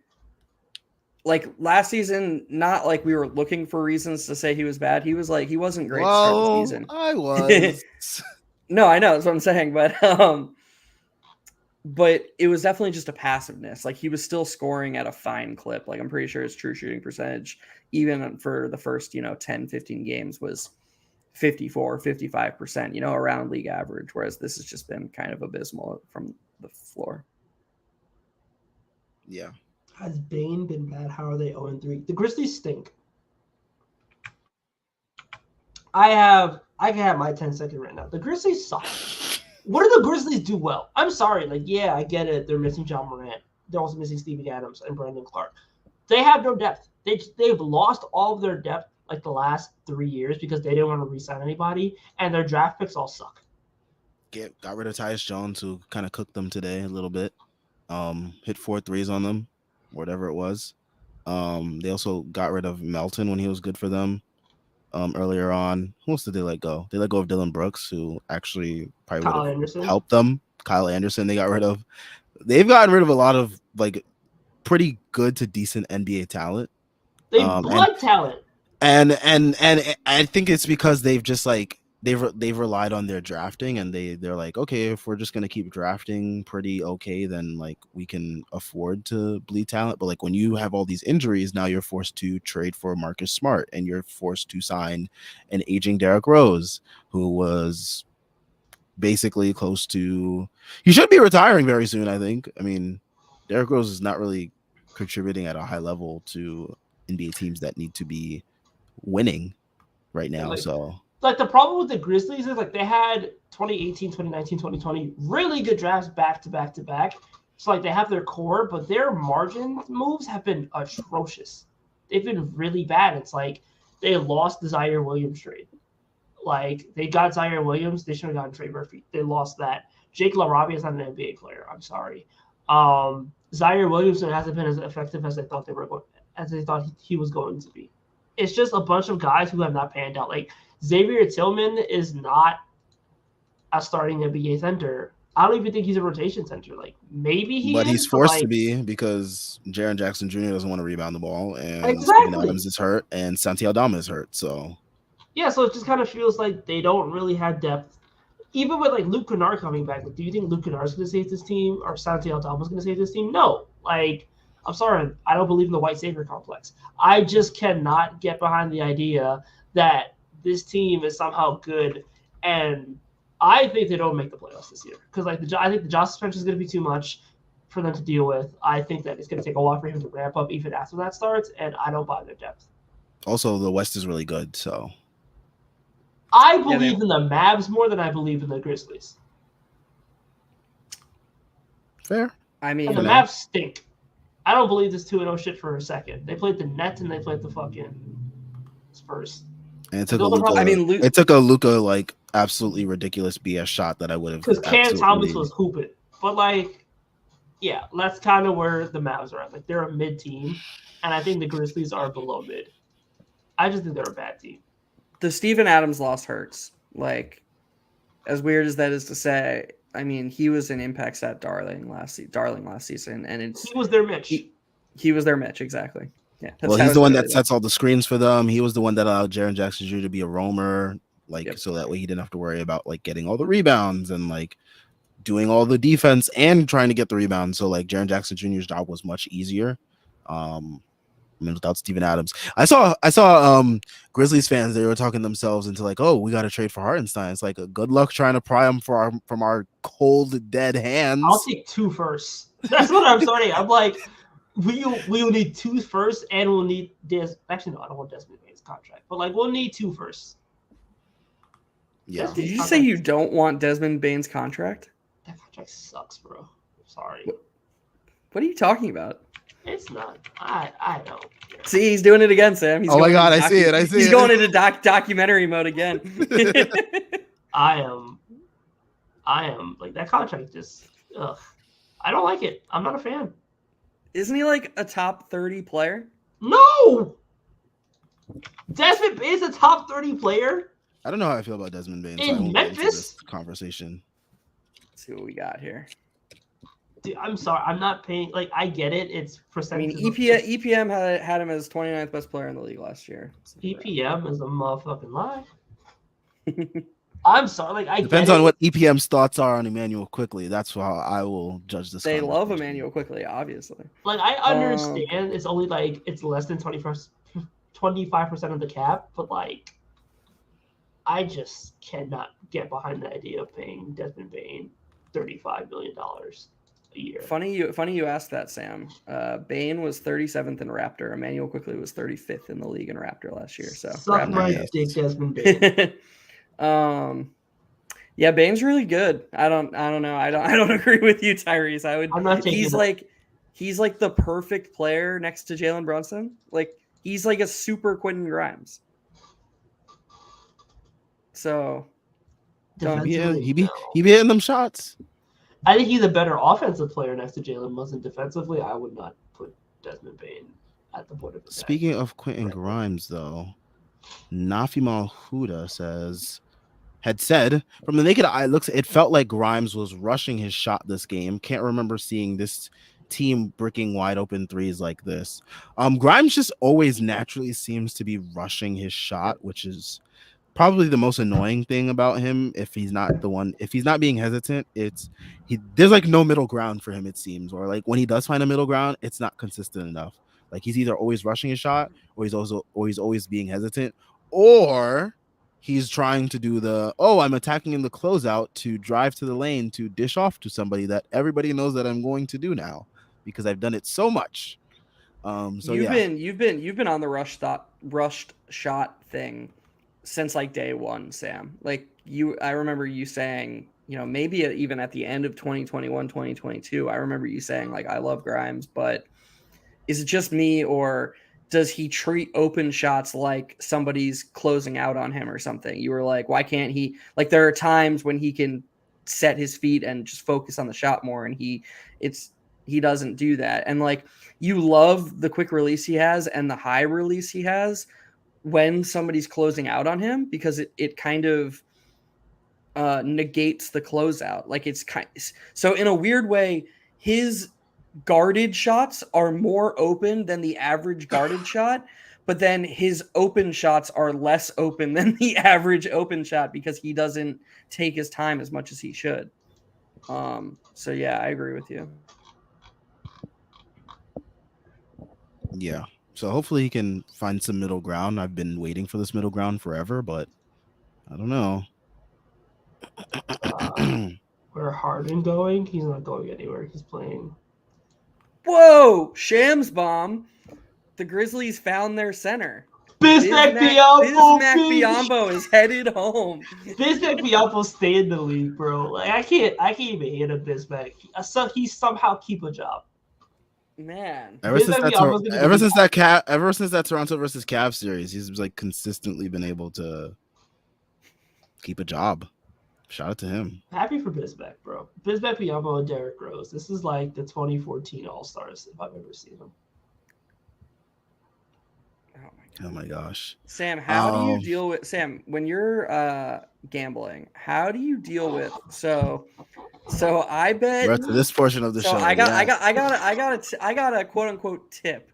like last season, not like we were looking for reasons to say he was bad. He was like he wasn't great to start the season. I was. No, I know that's what I'm saying, but it was definitely just a passiveness. Like he was still scoring at a fine clip. Like I'm pretty sure his true shooting percentage, even for the first, 10, 15 games was 54, 55%, around league average. Whereas this has just been kind of abysmal from the floor. Yeah. Has Bane been bad? How are they 0-3? The Grizzlies stink. I can have my 10-second right now. The Grizzlies suck. What do the Grizzlies do well? I'm sorry. Like, yeah, I get it. They're missing John Morant. They're also missing Steven Adams and Brandon Clark. They have no depth. They've lost all of their depth like the last 3 years because they didn't want to re-sign anybody, and their draft picks all suck. Got rid of Tyus Jones, who kind of cooked them today a little bit. Hit 4 threes on them, whatever it was. They also got rid of Melton when he was good for them. Earlier on, who else did they let go? They let go of Dylan Brooks, who actually probably would have helped them. Kyle Anderson, they got rid of. They've gotten rid of a lot of like pretty good to decent NBA talent. They blood talent, and I think it's because they've just like they've relied on their drafting, and they're like, okay, if we're just gonna keep drafting pretty okay, then like we can afford to bleed talent. But like when you have all these injuries, now you're forced to trade for Marcus Smart, and you're forced to sign an aging Derrick Rose, who was basically close to, he should be retiring very soon, I think. I mean, Derrick Rose is not really contributing at a high level to NBA teams that need to be winning right now. Like the problem with the Grizzlies is like they had 2018, 2019, 2020 really good drafts back to back to back. So like they have their core, but their margin moves have been atrocious. they've been really bad. It's like they lost the Zaire Williams trade. Like they got Zaire Williams, they should have gotten Trey Murphy. They lost that. Jake LaRabia is not an NBA player. I'm sorry. Zaire Williams hasn't been as effective as they thought he was going to be. It's just a bunch of guys who have not panned out. Like Xavier Tillman is not a starting NBA center. I don't even think he's a rotation center. Like maybe he but is, he's forced like, to be because Jaren Jackson Jr. doesn't want to rebound the ball, and exactly. Steven Adams is hurt, and Santi Aldama is hurt. So yeah, so it just kind of feels like they don't really have depth. Even with like Luke Kennard coming back, like, do you think Luke Kennard's going to save this team or Santi Aldama's going to save this team? No. Like, I'm sorry, I don't believe in the white savior complex. I just cannot get behind the idea that this team is somehow good, and I think they don't make the playoffs this year because like I think the Josh suspension is going to be too much for them to deal with. I think that it's going to take a while for him to ramp up even after that starts, and I don't buy their depth. also the West is really good, so I believe in the Mavs more than I believe in the Grizzlies. fair. I mean, and the Mavs stink. I don't believe this 2-0 shit for a second. They played the Nets and they played the fucking Spurs. And it took a Luka. It took a Luka like absolutely ridiculous BS shot that I would have. Because Cam Thomas was hooping, but like, yeah, that's kind of where the Mavs are at. Like they're a mid team, and I think the Grizzlies are below mid. I just think they're a bad team. The Steven Adams loss hurts. Like, as weird as that is to say, I mean, he was an impact stat darling last season, and he was their Mitch. He was their Mitch, exactly. Yeah. Well, he's the one that sets all the screens for them. He was the one that allowed Jaren Jackson Jr. to be a roamer, like so that way he didn't have to worry about like getting all the rebounds and like doing all the defense and trying to get the rebounds. So like Jaren Jackson Jr.'s job was much easier. I mean, without Steven Adams, I saw Grizzlies fans, they were talking themselves into like, oh, we got to trade for Hartenstein. It's like a good luck trying to pry him from our cold dead hands. I'll take 2 firsts. That's what I'm starting. I'm like, we'll need 2 firsts and we'll need actually no, I don't want Desmond Bane's contract, but like we'll need 2 firsts. Yeah. Did you say you don't want Desmond Bane's contract? That contract sucks, bro. I'm sorry. What are you talking about? It's not. I don't care. See, he's doing it again, Sam. He's oh my god, I see it. He's going into documentary mode again. I am like that contract just. Ugh. I don't like it. I'm not a fan. Isn't he like a top 30 player? No. Desmond Bane's a top 30 player. I don't know how I feel about Desmond Bane. In Memphis? Conversation. Let's see what we got here. Dude, I'm sorry. I'm not paying. Like, I get it. It's percentage. I mean, EPM had him as 29th best player in the league last year. EPM is a motherfucking lie. I'm sorry. Like, depends on what EPM's thoughts are on Emmanuel Quickly. That's how I will judge this. They love Emmanuel Quickly, obviously. Like, I understand it's only like it's less than 25% of the cap, but like, I just cannot get behind the idea of paying Desmond Bane $35 million a year. Funny you asked that, Sam. Bane was 37th in Raptor. Emmanuel Quickly was 35th in the league in Raptor last year. So suck my dick, Desmond Bane. Yeah, Bane's really good. I don't know. I don't agree with you, Tyrese. I'm not taking he's like the perfect player next to Jalen Brunson. Like he's like a super Quentin Grimes. So he be hitting them shots. I think he's a better offensive player next to Jalen Brunson. Defensively, I would not put Desmond Bane at the point of attack. Speaking of Quentin Grimes, though, Nafi Malhuda had said from the naked eye, it felt like Grimes was rushing his shot this game. Can't remember seeing this team bricking wide open threes like this. Grimes just always naturally seems to be rushing his shot, which is probably the most annoying thing about him. If he's not being hesitant, there's like no middle ground for him, it seems, or like when he does find a middle ground, it's not consistent enough. Like he's either always rushing his shot, or he's always being hesitant, or he's trying to do I'm attacking in the closeout to drive to the lane to dish off to somebody that everybody knows that I'm going to do now because I've done it so much. You've been on the rushed shot thing since like day one, Sam. Like I remember you saying, maybe even at the end of 2021, 2022, I remember you saying like, I love Grimes, but is it just me, or does he treat open shots like somebody's closing out on him or something? You were like, why can't he? Like, there are times when he can set his feet and just focus on the shot more, and he doesn't do that. And like, you love the quick release he has and the high release he has when somebody's closing out on him, because it kind of negates the closeout. Like, it's so in a weird way, his guarded shots are more open than the average guarded shot, but then his open shots are less open than the average open shot because he doesn't take his time as much as he should. So yeah, I agree with you. Yeah. So hopefully he can find some middle ground. I've been waiting for this middle ground forever, but I don't know. Where Harden going? He's not going anywhere. He's playing. Whoa, Shams bomb. The Grizzlies found their center. Bismack Biyombo is headed home. Bismack Biyombo stay in the league, bro. Like, I can't even hit a Bismack. He somehow keep a job. Man. Ever since that Toronto versus Cavs series, he's like consistently been able to keep a job. Shout out to him. Happy for Bismack, bro. Bismack Biyombo and Derrick Rose. This is like the 2014 All-Stars if I've ever seen them. Oh my gosh. Sam, how do you deal with when you're gambling? How do you deal with so I bet we're to this portion of the show. I got a quote unquote tip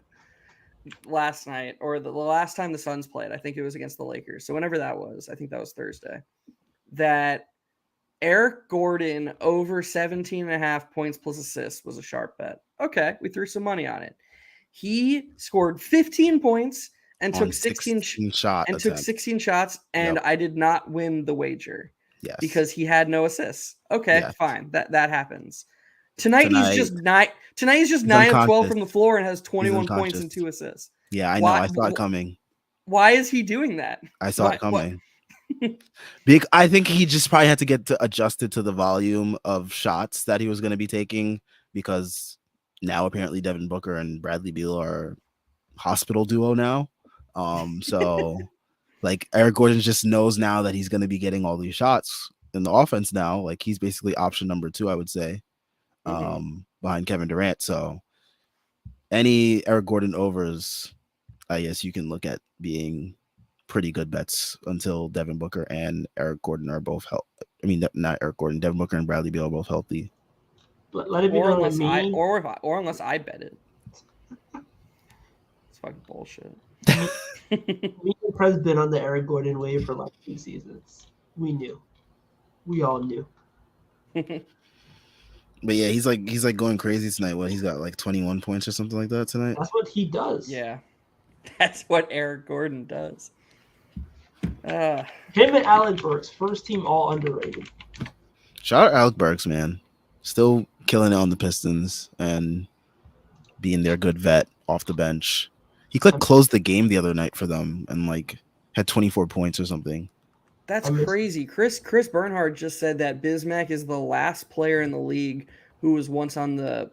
last night, or the last time the Suns played. I think it was against the Lakers. So whenever that was, I think that was Thursday. That Eric Gordon over 17.5 points plus assists was a sharp bet. Okay, we threw some money on it. He scored 15 points and took 16 shots, and I did not win the wager. Yes. Because he had no assists. Okay, fine. That happens. Tonight he's just 9 of 12 from the floor and has 21 points and 2 assists. Yeah, I know. I saw it coming. Why is he doing that? I saw it coming. I think he just probably had to get adjusted to the volume of shots that he was going to be taking, because now apparently Devin Booker and Bradley Beal are hospital duo now. So like Eric Gordon just knows now that he's going to be getting all these shots in the offense now. Like, he's basically option number 2, I would say, behind Kevin Durant. So any Eric Gordon overs, I guess you can look at being pretty good bets until Devin Booker and Eric Gordon are both healthy. I mean, not Eric Gordon, Devin Booker and Bradley Beal are both healthy. Let it be known that me, or unless I bet it. It's fucking bullshit. Me and Prez been on the Eric Gordon wave for like 2 seasons. We knew. We all knew. But yeah, he's like going crazy tonight. What, he's got like 21 points or something like that tonight? That's what he does. Yeah. That's what Eric Gordon does. Him and Alec Burks, first team all underrated. Shout out Alec Burks, man. Still killing it on the Pistons and being their good vet off the bench. He closed the game the other night for them and like had 24 points or something. That's crazy. Chris Bernhard just said that Bismack is the last player in the league who was once on the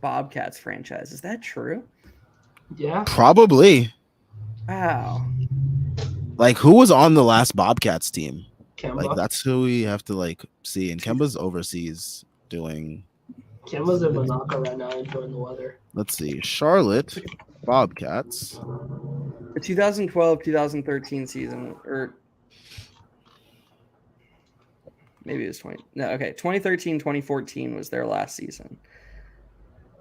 Bobcats franchise. Is that true? Yeah. Probably. Wow. Like, who was on the last Bobcats team? Kemba. Like, that's who we have to like see. And Kemba's overseas doing. Kemba's in Monaco right now enjoying the weather. Let's see. Charlotte Bobcats. The 2012-2013 season, or maybe it was 2013-2014 was their last season.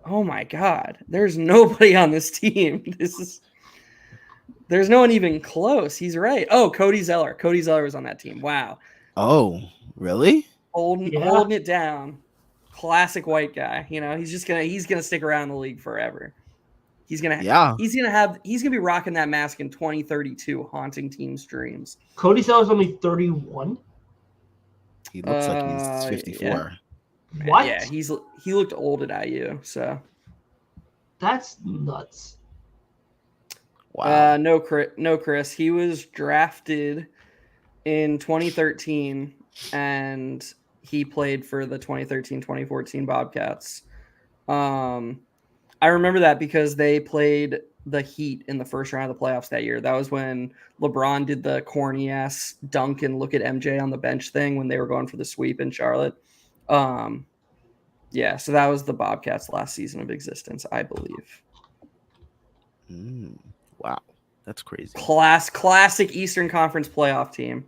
Oh my God. There's nobody on this team. There's no one even close. He's right. Oh, Cody Zeller. Cody Zeller was on that team. Wow. Oh, really? Holding it down. Classic white guy. You know, he's gonna stick around in the league forever. He's gonna be rocking that mask in 2032, haunting teams' dreams. Cody Zeller's only 31. He looks like he's 54. Yeah. What? Yeah, he looked old at IU, so that's nuts. Wow. No, Chris. He was drafted in 2013, and he played for the 2013-2014 Bobcats. I remember that because they played the Heat in the first round of the playoffs that year. That was when LeBron did the corny ass dunk and look at MJ on the bench thing when they were going for the sweep in Charlotte. Yeah, so that was the Bobcats' last season of existence, I believe. Wow, that's crazy. Classic Eastern Conference playoff team.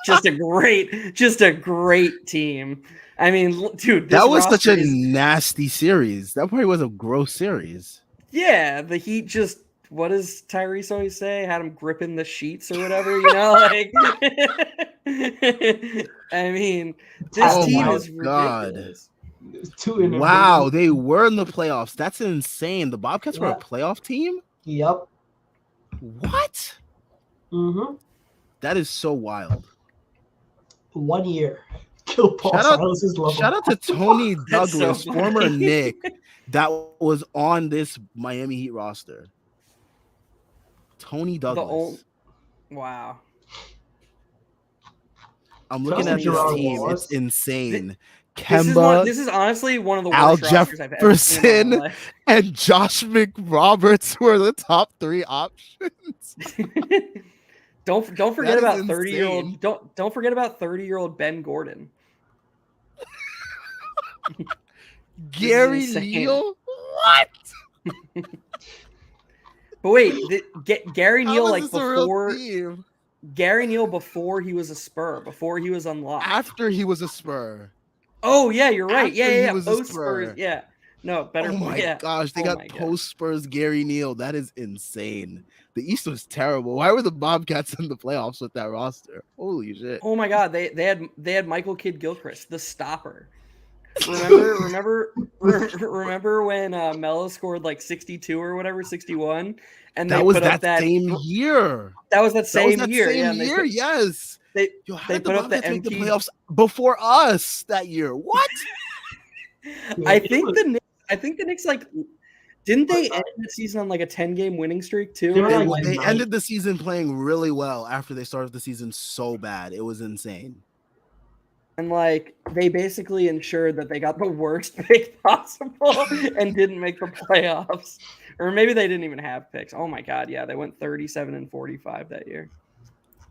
just a great team. I mean, dude, that was such a nasty series. That probably was a gross series. Yeah, the Heat just, what does Tyrese always say? Had him gripping the sheets or whatever, you know? Like, I mean, this team is ridiculous. Wow, they were in the playoffs. That's insane. The Bobcats were a playoff team? Yep. What? Mm-hmm. That is so wild. 1 year. Kill Paul Silas's level. Shout out to Tony Douglas, former Knick, that was on this Miami Heat roster. Tony Douglas. Wow. I'm looking at this team. It's insane. Kemba, this is honestly one of the Al worst rosters I've ever seen in my life. And Josh McRoberts were the top 3 options. Don't forget about 30-year-old don't forget about 30-year-old Ben Gordon. Gary Neal? What? But wait, Gary Neal Gary Neal before he was a Spur, before he was unlocked. After he was a Spur. Oh yeah, you're right. After yeah. Post Spurs. Yeah. No, better. Oh my gosh, they got post Spurs Gary Neal. That is insane. The East was terrible. Why were the Bobcats in the playoffs with that roster? Holy shit! Oh my god, they had Michael Kidd Gilchrist, the stopper. Remember when Melo scored like 62 or whatever, 61, and that was that same year. That was that same year. Yes. They put up the make the playoffs before us that year. What? I think the Knicks like didn't they end the season on like a 10-game winning streak too? They ended the season playing really well after they started the season so bad. It was insane. And like they basically ensured that they got the worst pick possible and didn't make the playoffs. Or maybe they didn't even have picks. Oh my god, yeah, they went 37-45 that year.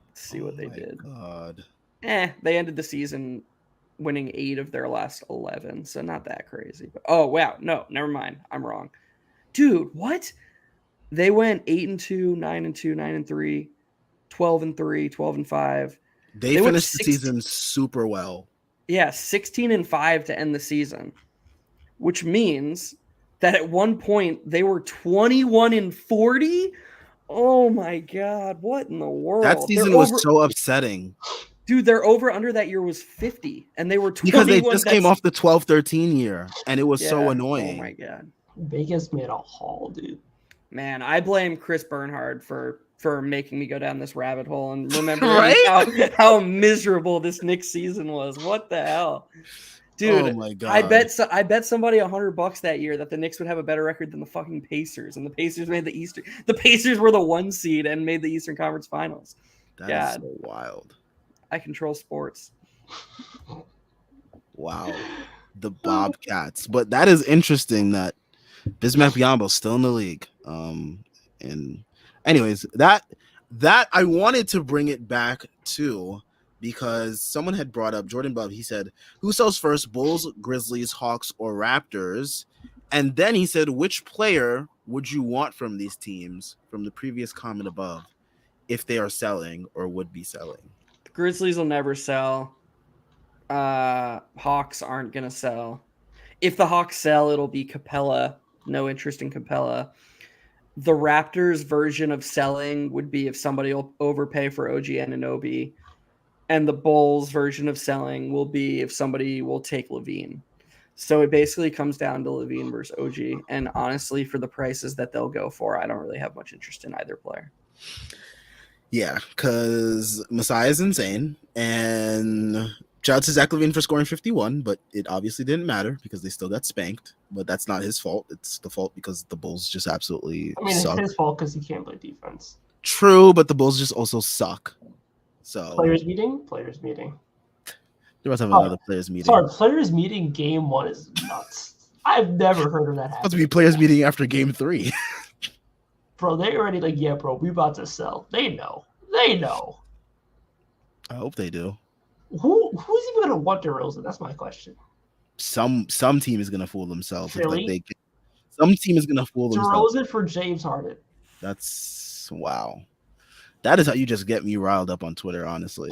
Let's see what they did. God. They ended the season winning 8 of their last 11, so not that crazy. But oh wow, no, never mind. I'm wrong. Dude, what? They went 8-2, 9-2, 9-3, 12-3, 12-5. They finished the season super well. Yeah, 16-5 to end the season, which means that at one point they were 21-40. Oh my god, what in the world? That season was so upsetting. Dude, their over-under that year was 50, and they were 21. Because they just came off the 12-13 year, and it was so annoying. Oh my god. Vegas made a haul, dude. Man, I blame Chris Bernhard for making me go down this rabbit hole and remembering how miserable this Knicks season was. What the hell? Dude, oh my God. I bet somebody $100 that year that the Knicks would have a better record than the fucking Pacers, and the Pacers made the Eastern. The Pacers were the 1 seed and made the Eastern Conference Finals. That is so wild. I control sports. Wow, the Bobcats. But that is interesting that Bismack Biyombo's still in the league. And anyways, that I wanted to bring it back to. Because someone had brought up Jordan Bub. He said, who sells first, Bulls, Grizzlies, Hawks, or Raptors? And then he said, which player would you want from these teams from the previous comment above if they are selling or would be selling? The Grizzlies will never sell. Hawks aren't going to sell. If the Hawks sell, it'll be Capella. No interest in Capella. The Raptors version of selling would be if somebody will overpay for OG Anunoby. And the Bulls version of selling will be if somebody will take Levine. So it basically comes down to Levine versus OG. And honestly, for the prices that they'll go for, I don't really have much interest in either player. Yeah, because Masai is insane. And shout out to Zach Levine for scoring 51, but it obviously didn't matter because they still got spanked. But that's not his fault. It's the fault because the Bulls just absolutely suck. It's his fault because he can't play defense. True, but the Bulls just also suck. So players meeting. They're about to have another players meeting. Sorry, players meeting game 1 is nuts. I've never heard of that It's supposed to happening. be players meeting after game 3. Bro, they already like, yeah, bro, we about to sell. They know. They know. I hope they do. Who's even gonna want DeRozan? That's my question. Some team is gonna fool themselves. If, like, Philly, some team is gonna fool themselves. DeRozan for James Harden. That's wow. That is how you just get me riled up on Twitter, honestly.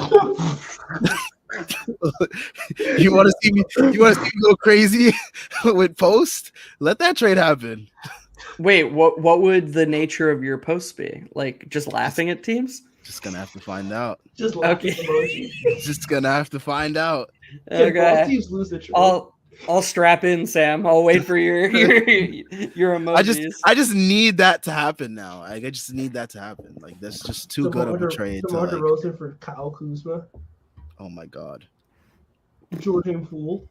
You want to see me? You want to see me go crazy with post? Let that trade happen. Wait, what would the nature of your posts be? Like just laughing at teams? Just gonna have to find out. Just laughing Okay. emoji. Just gonna have to find out. If both Okay. teams lose the trade, I'll strap in, Sam. I'll wait for your emojis. I just need that to happen now. I just need that to happen. Like, that's just too good of a trade. DeMar To, like, DeRozan for Kyle Kuzma, oh my god. Jordan Poole.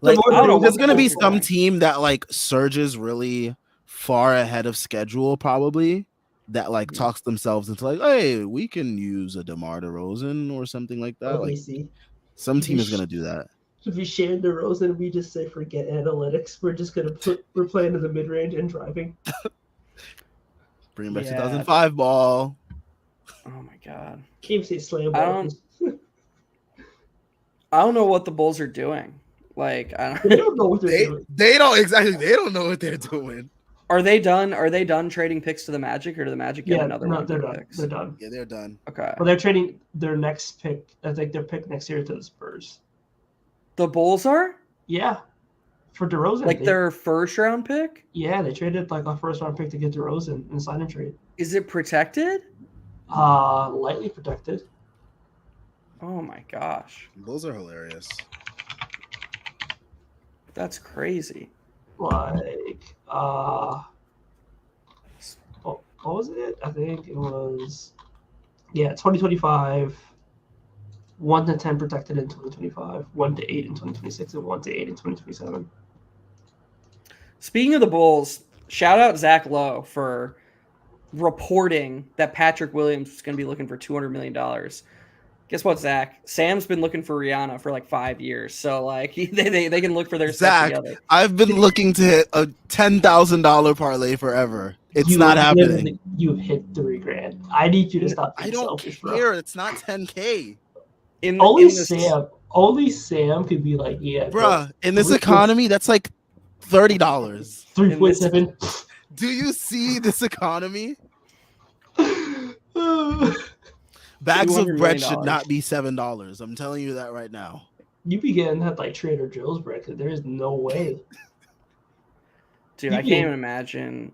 Like, I don't know there's what gonna be the some point. team that like surges really far ahead of schedule, probably, that like talks themselves into like, hey, we can use a DeMar DeRozan or something like that. Like, OKC. some team is gonna do that. If we share DeRozan, we just say forget analytics. We're just gonna we're playing in the mid range and driving. Bring back Yeah. 2005 ball. Oh my god. Can't say slam I ball. don't know what the Bulls are doing. Like, They don't know what they're doing. They don't exactly. They don't know what they're doing. Are they done? Are they done trading picks to the Magic, or do the Magic get another one? They're of their done. picks? They're done. Yeah, they're done. Okay. Well, they're trading their next pick. I think their pick next year to the Spurs. The Bulls are Yeah, for DeRozan. like their first round pick. Yeah, they traded like a first round pick to get DeRozan in a sign and trade. Is it protected? Lightly protected. Oh my gosh, Those are hilarious. that's crazy. Like, what was it? I think it was, 2025. 1 to 10 protected in 2025, 1 to 8 in 2026, and 1 to 8 in 2027. Speaking of the Bulls, shout out Zach Lowe for reporting that Patrick Williams was going to be looking for $200 million. Guess what, Zach? Sam's been looking for Rihanna for like 5 years, so like they can look for their stuff Zach, together. I've been looking to hit a $10,000 parlay forever. It's not happening. You've hit $3,000. I need you to stop being I don't selfish, care. bro. It's not 10K. Only Sam could be like, yeah, Bruh, in this economy, that's like $30. 3.7. Do you see this economy? Bags of $200 bread million. should not be $7. I'm telling you that right now. You be getting that like Trader Joe's bread because there's no way. Dude, I can't even imagine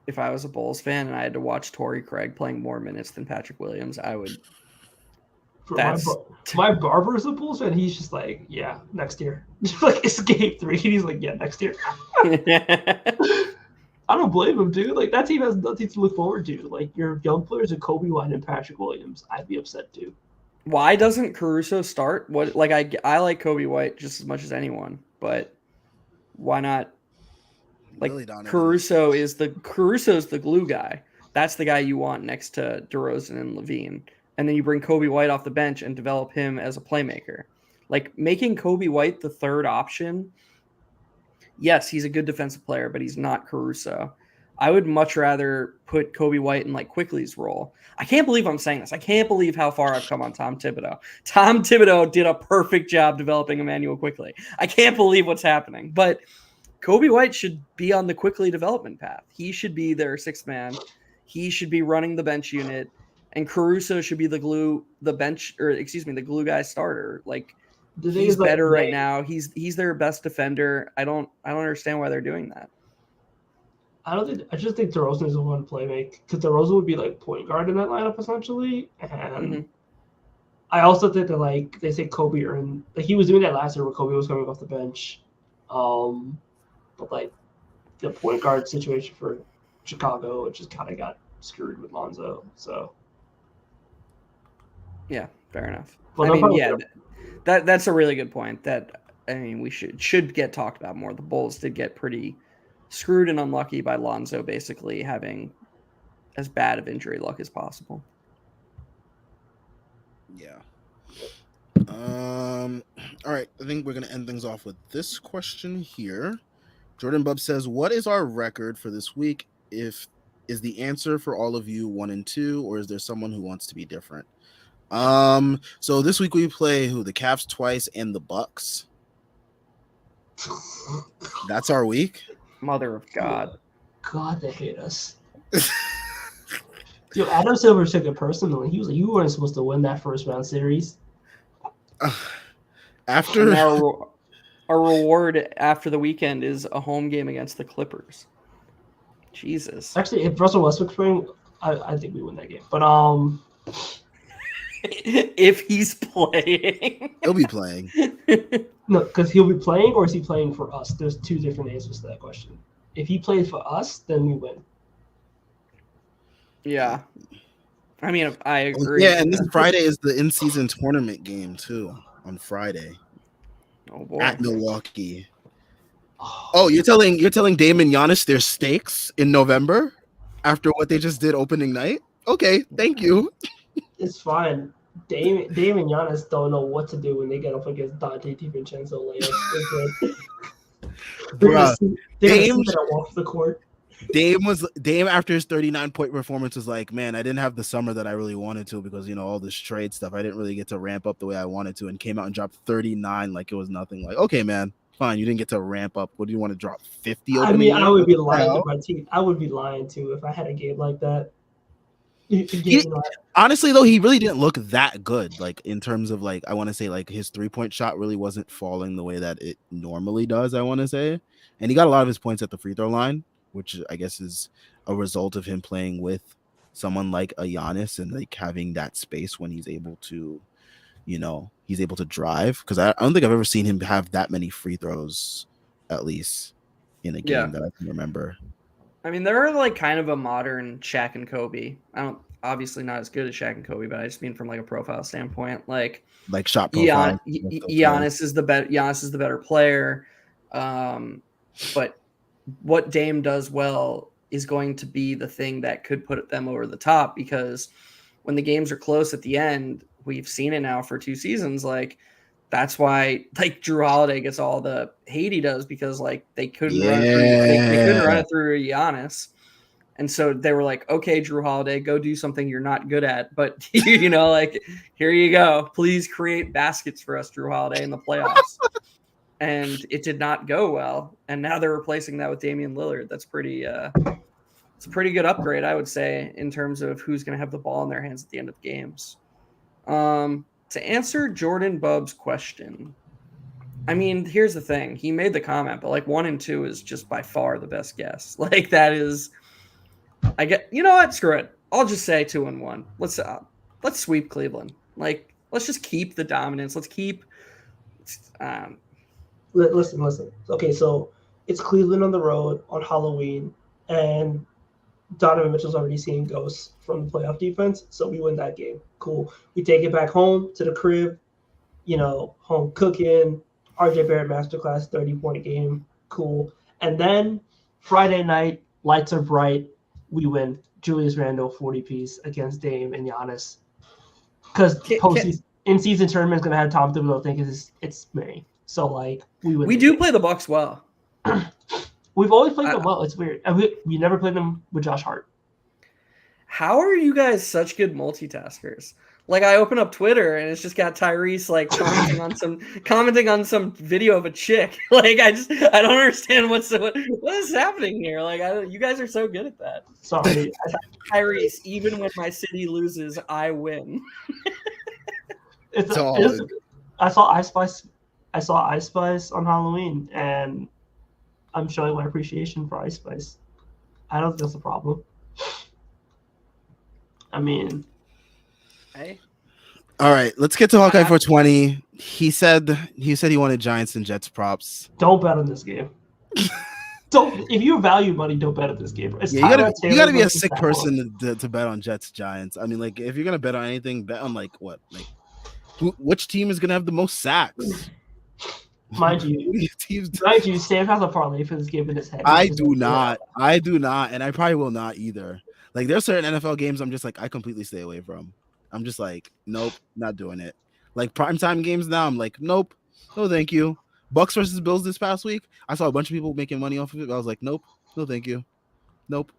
if I was a Bulls fan and I had to watch Torrey Craig playing more minutes than Patrick Williams. I would. My barber's a Bulls fan. He's just like, yeah, next year. Like, it's game 3. He's like, yeah, next year. I don't blame him, dude. Like, that team has nothing to look forward to. Like, your young players are Kobe White and Patrick Williams. I'd be upset too. Why doesn't Caruso start? What? Like, I like Kobe White just as much as anyone, but why not? Like, Really, Donovan. Caruso's the glue guy. That's the guy you want next to DeRozan and Levine. And then you bring Kobe White off the bench and develop him as a playmaker. Like, making Kobe White the third option, yes, he's a good defensive player, but he's not Caruso. I would much rather put Kobe White in like Quickly's role. I can't believe I'm saying this. I can't believe how far I've come on Tom Thibodeau. Tom Thibodeau did a perfect job developing Emmanuel Quickly. I can't believe what's happening. But Kobe White should be on the Quickly development path. He should be their sixth man. He should be running the bench unit. And Caruso should be the glue guy starter. Like, he's better right now. He's their best defender. I don't understand why they're doing that. I just think DeRozan is the one to play make because DeRozan would be like point guard in that lineup essentially. And I also think that like they say Kobe earned like he was doing that last year where Kobe was coming off the bench. But like the point guard situation for Chicago, it just kind of got screwed with Lonzo. So yeah, fair enough. Well, I mean, yeah, that's a really good point. That I mean, we should get talked about more. The Bulls did get pretty screwed and unlucky by Lonzo basically having as bad of injury luck as possible. Yeah. All right. I think we're gonna end things off with this question here. Jordan Bub says, "What is our record for this week? If is the answer for all of you 1-2, or is there someone who wants to be different?" So this week we play the Cavs twice and the Bucks. That's our week. Mother of God. God, they hate us. Yo, Adam Silver took it personally. He was like, "You weren't supposed to win that first round series." After And now our reward after the weekend is a home game against the Clippers. Jesus. Actually, if Russell Westbrook's playing, I think we win that game. But if he's playing, he'll be playing. no, because he'll be playing, or is he playing for us? There's two different answers to that question. If he plays for us, then we win. Yeah. I mean, I agree. Yeah, and this Friday is the in-season tournament game too. On Friday. Oh boy. At Milwaukee. Oh, you're telling Dame and Giannis their stakes in November after what they just did opening night? Okay, thank you. It's fine. Dame and Giannis don't know what to do when they get up against Dante DiVincenzo layups. They're gonna see that walk the court. Dame after his 39-point performance was like, man, I didn't have the summer that I really wanted to because all this trade stuff. I didn't really get to ramp up the way I wanted to, and came out and dropped 39 like it was nothing. Like, okay, man, fine, you didn't get to ramp up. What do you want to drop 50? I mean, I would be lying to my team. I would be lying too if I had a game like that. Honestly, though, he really didn't look that good. Like in terms of I want to say his 3-point shot really wasn't falling the way that it normally does. I want to say, and he got a lot of his points at the free throw line, which I guess is a result of him playing with someone like a Giannis and having that space when he's able to, he's able to drive. Because I don't think I've ever seen him have that many free throws, at least in a game that I can remember. I mean, they're kind of a modern Shaq and Kobe. Obviously not as good as Shaq and Kobe, but I just mean from a profile standpoint, like shot profile. Giannis is the better player, but what Dame does well is going to be the thing that could put them over the top, because when the games are close at the end, we've seen it now for 2 seasons. That's why Drew Holiday gets all the hate he does, because they couldn't run it through, they couldn't run it through Giannis. And so they were like, okay, Drew Holiday, go do something you're not good at. But, here you go. Please create baskets for us, Drew Holiday, in the playoffs. And it did not go well. And now they're replacing that with Damian Lillard. That's it's a pretty good upgrade, I would say, in terms of who's going to have the ball in their hands at the end of games. To answer Jordan Bub's question, I mean, here's the thing. He made the comment, but 1-2 is just by far the best guess. That is, you know what? Screw it. I'll just say 2-1. Let's sweep Cleveland. Let's just keep the dominance. Let's keep. Listen. Okay, so it's Cleveland on the road on Halloween, and Donovan Mitchell's already seeing ghosts from the playoff defense, so we win that game. Cool. We take it back home to the crib, home cooking, RJ Barrett masterclass, 30-point game. Cool. And then Friday night, lights are bright. We win. Julius Randle, 40-piece against Dame and Giannis. Because in-season tournament is going to have Tom Thibodeau think it's May. So, we win. We do play the Bucks well. We've always played them well. It's weird. We never played them with Josh Hart. How are you guys such good multitaskers? I open up Twitter and it's just got Tyrese commenting on some video of a chick. I don't understand what is happening here. You guys are so good at that. Sorry, Tyrese. Even when my city loses, I win. I saw Ice Spice on Halloween, and I'm showing my appreciation for Ice Spice. I don't think that's a problem. I mean, hey. All right, let's get to Hawkeye 420. He said he wanted Giants and Jets props. Don't bet on this game. If you value money, don't bet on this game. You gotta be a sick person to bet on Jets Giants. I mean, if you're gonna bet on anything, bet on which team is gonna have the most sacks. Mind you, Sam has a parlay for this game in his head. I do not, and I probably will not either. There's certain NFL games I'm just I completely stay away from. I'm just nope, not doing it. Primetime games now, I'm nope, no thank you. Bucks versus Bills this past week. I saw a bunch of people making money off of it. But I was like, nope, no, thank you, nope,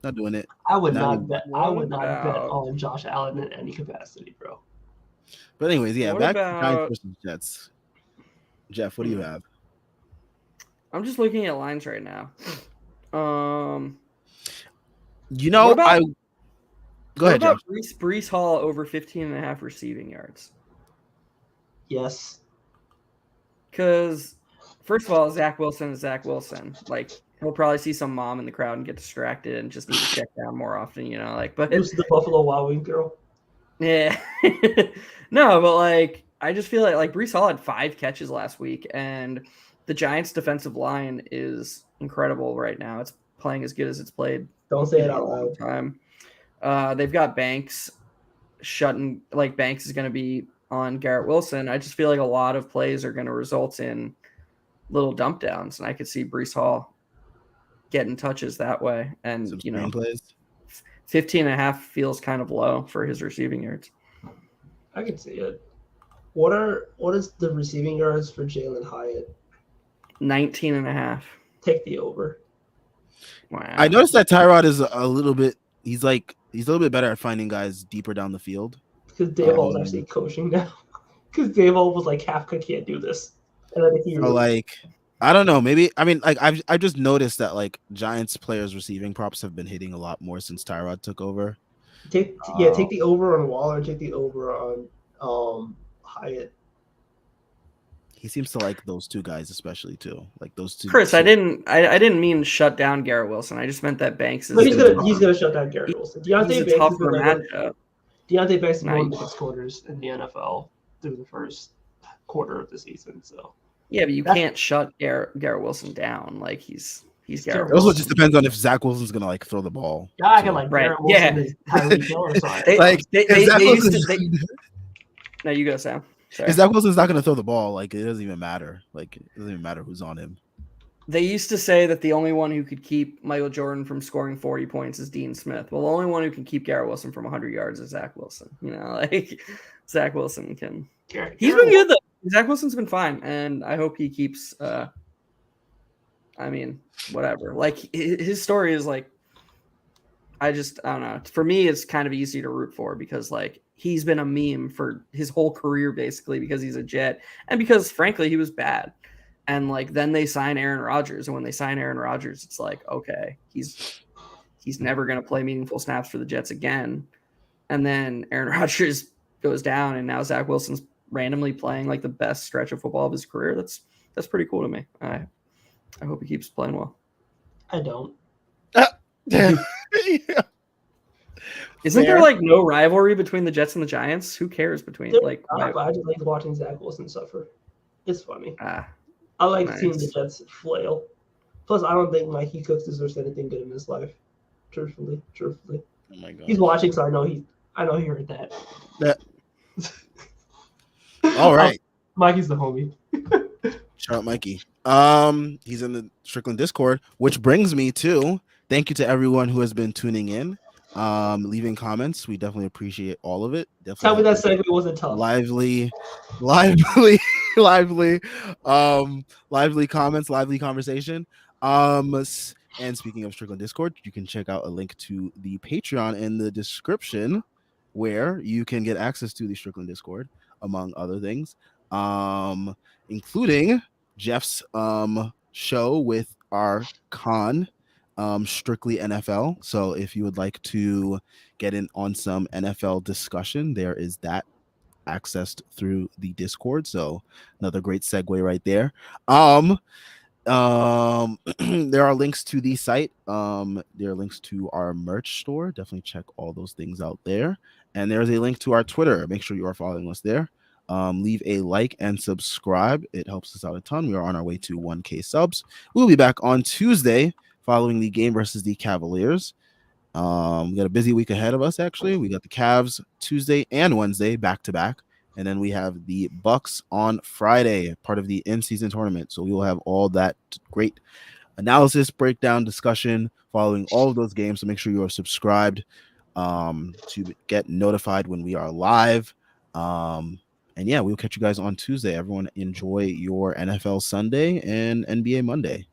not doing it. I would Not not anymore. bet. I What would not bet about- on Josh Allen in any capacity, bro. But anyways, yeah, What back to Giants about- versus Jets. Jeff, what do you have? I'm just looking at lines right now. You know, What about- I go ahead, Jeff. Brees Hall over 15.5 receiving yards? Yes. Because, first of all, Zach Wilson is Zach Wilson. Like, he'll probably see some mom in the crowd and get distracted and just need to check down more often, you know? Like, but Who's the Buffalo Wild Wing girl? yeah. No, but like, I just feel like Brees Hall had 5 catches last week, and the Giants' defensive line is incredible right now. It's playing as good as it's played Don't say in it a out long loud. time. They've got Banks shutting, like Banks is going to be on Garrett Wilson. I just feel like a lot of plays are going to result in little dump downs, and I could see Brees Hall getting touches that way. And, Some you know, screen plays. 15.5 feels kind of low for his receiving yards. I can see it. What is the receiving yards for Jalen Hyatt? 19.5. Take the over. Wow. I noticed that Tyrod is a little bit. He's a little bit better at finding guys deeper down the field. Because Dayball is actually coaching now. Because Dayball was like, Kafka can't do this. And I think he So really- like, I don't know. Maybe I mean, like I've just noticed that like Giants players receiving props have been hitting a lot more since Tyrod took over. take the over on Waller, take the over on Hyatt. He seems to like those two guys especially too. Like those two. Chris, I didn't mean shut down Garrett Wilson. I just meant that Banks is But he's gonna shut down Garrett Wilson. he's Deontay a Banks is tougher one of matchup. Deontay Banks is Now one of you- the 6 quarters in the NFL through the first quarter of the season. So Yeah, but you That's- can't shut Garrett Wilson down. Like he's Garrett Garrett It also Wilson. just depends on if Zach Wilson's gonna like throw the ball. yeah, I can too. like Right, Garrett Wilson yeah. is Tyreek Hill or something. They- Like they if Zach used Wilson's, to- No, you go, Sam. Sorry. if Zach Wilson's not gonna throw the ball, like it doesn't even matter. Like it doesn't even matter who's on him. They used to say that the only one who could keep Michael Jordan from scoring 40 points is Dean Smith. Well, the only one who can keep Garrett Wilson from 100 yards is Zach Wilson. You know, like Zach Wilson can. Garrett He's been good though. Zach Wilson's been fine, and I hope he keeps. I mean, whatever. Like his story is like, I don't know. For me, it's kind of easy to root for because like he's been a meme for his whole career basically because he's a Jet and because frankly he was bad. And like then they sign Aaron Rodgers, and when they sign Aaron Rodgers, it's like okay, he's never going to play meaningful snaps for the Jets again. And then Aaron Rodgers goes down, and now Zach Wilson's randomly playing like the best stretch of football of his career. That's pretty cool to me. I hope he keeps playing well. I don't. Yeah. Isn't Fair. there like no rivalry between the Jets and the Giants? Who cares between They're like? not, but I just like watching Zach Wilson suffer. It's funny. I like seeing the Nice. Jets flail. Plus, I don't think Mikey Cooks deserves anything good in his life. Truthfully. Oh my god. He's watching, so I know he heard that. All right. Mikey's the homie. Shout out Mikey. He's in the Strickland Discord, which brings me to thank you to everyone who has been tuning in, leaving comments. We definitely appreciate all of it. Tell me Definitely that segment wasn't tough. lively comments, lively conversation. And speaking of Strickland Discord, you can check out a link to the Patreon in the description where you can get access to the Strickland Discord, among other things, including Jeff's show with our Strictly NFL. So if you would like to get in on some NFL discussion, there is that accessed through the Discord. So another great segue right there. There are links to the site. There are links to our merch store. Definitely check all those things out there. And there's a link to our Twitter. Make sure you are following us there. Leave a like and subscribe. It helps us out a ton. We are on our way to 1K subs. We'll be back on Tuesday following the game versus the Cavaliers. We got a busy week ahead of us, actually. We got the Cavs Tuesday and Wednesday back to back. And then we have the Bucks on Friday, part of the in-season tournament. So we will have all that great analysis, breakdown, discussion following all of those games. So make sure you are subscribed to get notified when we are live. And And yeah, we'll catch you guys on Tuesday. Everyone enjoy your NFL Sunday and NBA Monday.